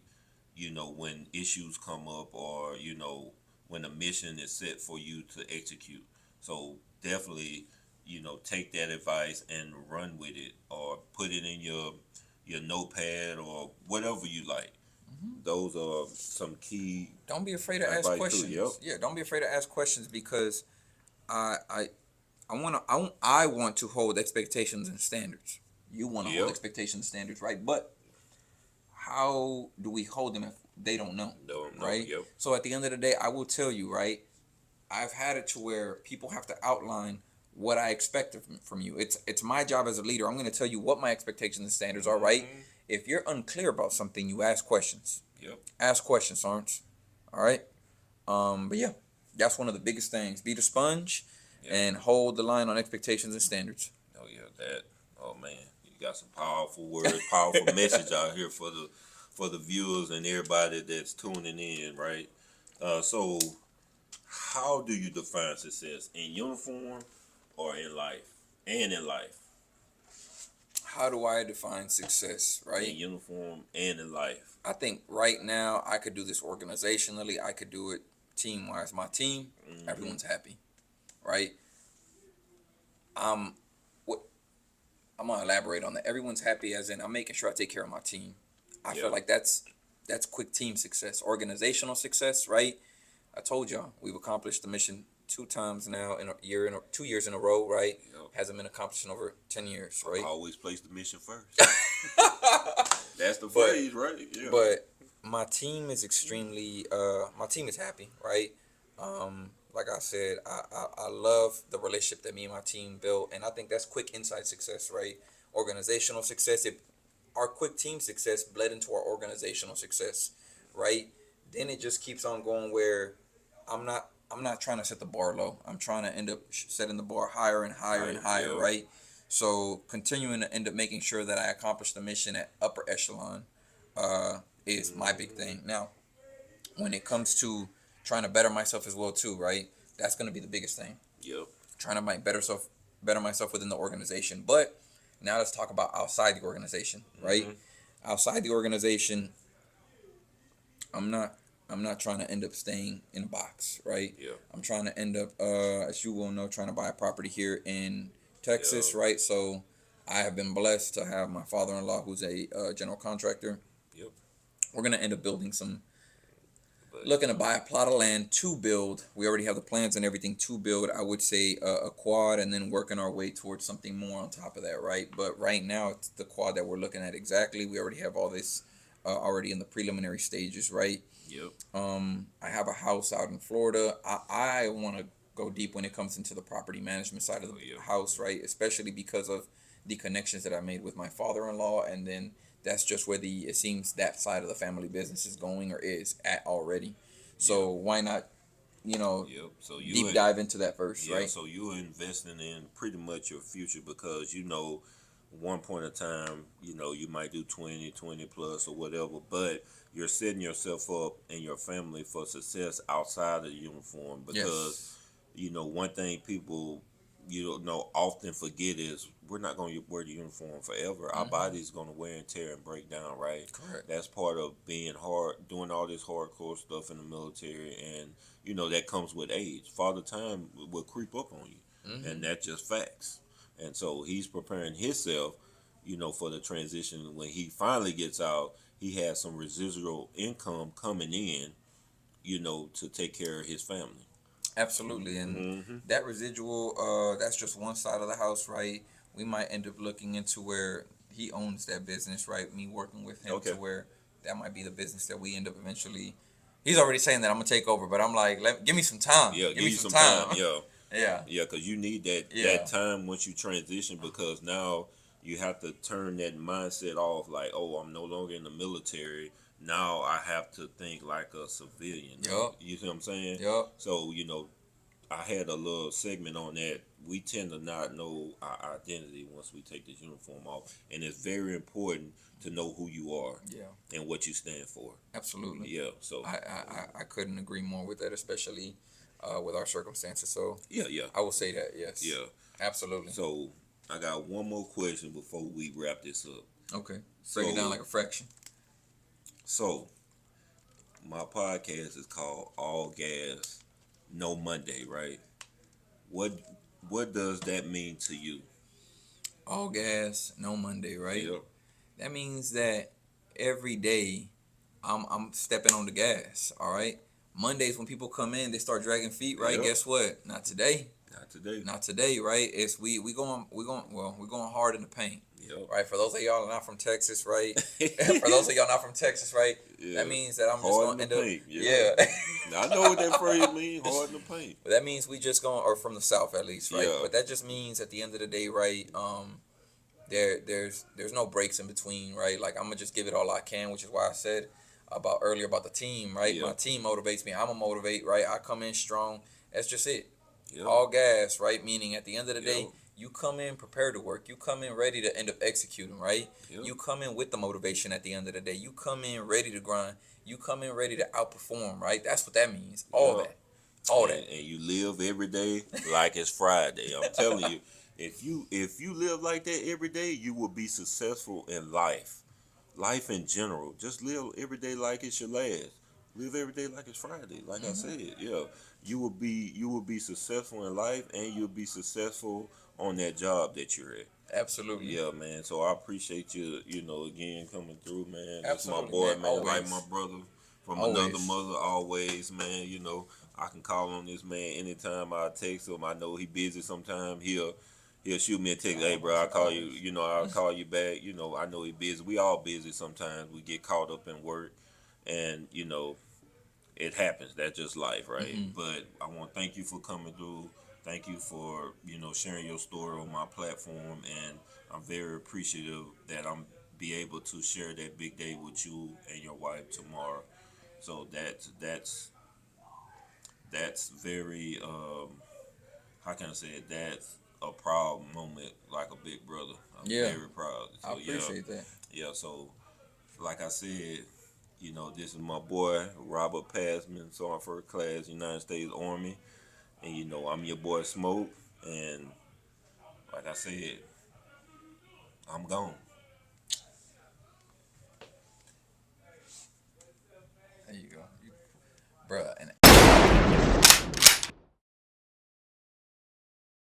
you know, when issues come up, or, you know, when a mission is set for you to execute. So definitely, you know, take that advice and run with it, or put it in your notepad or whatever you like. Those are some key. Don't be afraid to ask advice questions. too, yep. Yeah, don't be afraid to ask questions, because I want to hold expectations and standards. You want to hold expectations and standards, right? But how do we hold them if they don't know? Right? Yep. So at the end of the day, I will tell you, right? I've had it to where people have to outline what I expect from you. It's my job as a leader. I'm going to tell you what my expectations and standards are, right? If you're unclear about something, you ask questions. Yep. Ask questions, Sarnes. All right? But yeah, that's one of the biggest things. Be the sponge and hold the line on expectations and standards. Oh yeah, that. Oh man, you got some powerful words, powerful message out here for the viewers and everybody that's tuning in, right? So, how do you define success in uniform or in life? And in life, How do I define success, right? in uniform and in life. I think right now I could do this organizationally. I could do it team-wise. My team, everyone's happy, right? I'm gonna elaborate on that. Everyone's happy, as in I'm making sure I take care of my team. I feel like that's quick team success, organizational success, right? I told y'all we've accomplished the mission 2 times now in 2 years in a row, right? Yep. Hasn't been accomplished in over 10 years, right? Always place the mission first. That's the phrase, right? Yeah. But my team is extremely my team is happy, right? Like I said, I love the relationship that me and my team built, and I think that's quick inside success, right? Organizational success. Our quick team success bled into our organizational success, right? Then it just keeps on going, where I'm not trying to set the bar low. I'm trying to end up setting the bar higher and higher and higher, right? So continuing to end up making sure that I accomplish the mission at upper echelon is my big thing. Now, when it comes to trying to better myself as well too, right? That's gonna be the biggest thing. Yep. Trying to better myself within the organization. But now let's talk about outside the organization, right? Outside the organization, I'm not trying to end up staying in a box, right? Yeah. I'm trying to end up, as you will know, trying to buy a property here in Texas, Yeah. right? So I have been blessed to have my father-in-law, who's a general contractor. Yep. We're gonna end up building some. But Looking to buy a plot of land to build. We already have the plans and everything to build. I would say a quad, and then working our way towards something more on top of that, right? But right now, it's the quad that we're looking at exactly. We already have all this already in the preliminary stages, right? yep. I have a house out in Florida. I want to go deep when it comes into the property management side of the Yeah. house, right? Especially because of the connections that I made with my father-in-law, and then that's just where it seems that side of the family business is going or is at already. So why not, Yep. So deep dive into that first, yeah. right? So you're investing in pretty much your future because one point of time, you might do 20 plus or whatever, but you're setting yourself up and your family for success outside of the uniform because Yes. one thing people often forget is we're not going to wear the uniform forever. Our body's going to wear and tear and break down, right? Correct. That's part of being hard, doing all this hardcore stuff in the military, and that comes with age. Father Time will creep up on you, and that's just facts. And so he's preparing himself, for the transition. When he finally gets out, he has some residual income coming in, to take care of his family. Absolutely, and that residual, that's just one side of the house, right? We might end up looking into where he owns that business, right? Me working with him Okay. to where that might be the business that we end up eventually. He's already saying that I'm gonna take over, but I'm like, give me some time. Yeah, give me you some time. time. Yeah, Yeah. yeah, because you need that Yeah. time once you transition because now you have to turn that mindset off. Like, oh, I'm no longer in the military. Now I have to think like a civilian. Yup. You see what I'm saying? Yup. So I had a little segment on that. We tend to not know our identity once we take this uniform off, and it's very important to know who you are Yeah. and what you stand for. Absolutely. Yeah. So I couldn't agree more with that, especially with our circumstances. So yeah. I will say that, yes. Yeah. Absolutely. So I got one more question before we wrap this up. Okay. Break it down like a fraction. So my podcast is called All Gas, No Monday, right? What does that mean to you? All gas, no Monday, right? Yep. That means that every day I'm stepping on the gas, all right? Mondays when people come in, they start dragging feet, right? Yep. Guess what? Not today. Not today. Not today, right? It's we going hard in the paint. Yep. Right? For those of y'all not from Texas, right? For those of y'all not from Texas, right? Yeah. That means that I'm just Hard gonna in end the up paint. yeah. I know what that phrase means, hard in the paint. But that means we just going, or from the South at least, right? Yeah. But that just means at the end of the day, right? There's no breaks in between, right? Like I'm gonna just give it all I can, which is why I said earlier about the team, right? Yeah. My team motivates me. I'm gonna motivate, right? I come in strong. That's just it. Yep. All gas, right? Meaning at the end of the day, Yep. you come in prepared to work. You come in ready to end up executing, right? Yep. You come in with the motivation at the end of the day. You come in ready to grind. You come in ready to outperform, right? That's what that means. All Yep. that. All that. And you live every day like it's Friday. I'm telling you, if you live like that every day, you will be successful in life. Life in general. Just live every day like it's your last. Live every day like it's Friday. Like I said, yeah. You will be successful in life and you'll be successful on that job that you're at. Absolutely. Yeah, man. So I appreciate you, again coming through, man. That's my Absolutely, boy, man. man. Like Always. my brother from Always. another mother, always, man. I can call on this man anytime I text him. I know he busy sometimes. He'll shoot me a text. Hey, bro, I'll call you. I'll call you back. I know he busy. We all busy sometimes. We get caught up in work, and it happens. That's just life, right? But I want to thank you for coming through. Thank you for sharing your story on my platform, and I'm very appreciative that I'm be able to share that big day with you and your wife tomorrow. So that's very how can I say it? That's a proud moment, like a big brother. I'm Yeah. very proud. So I appreciate that. yeah. So like I said, You know, this is my boy Robert Passman, Sergeant First Class, United States Army, and you know I'm your boy Smoke, and like I said, I'm gone. There you go, bro.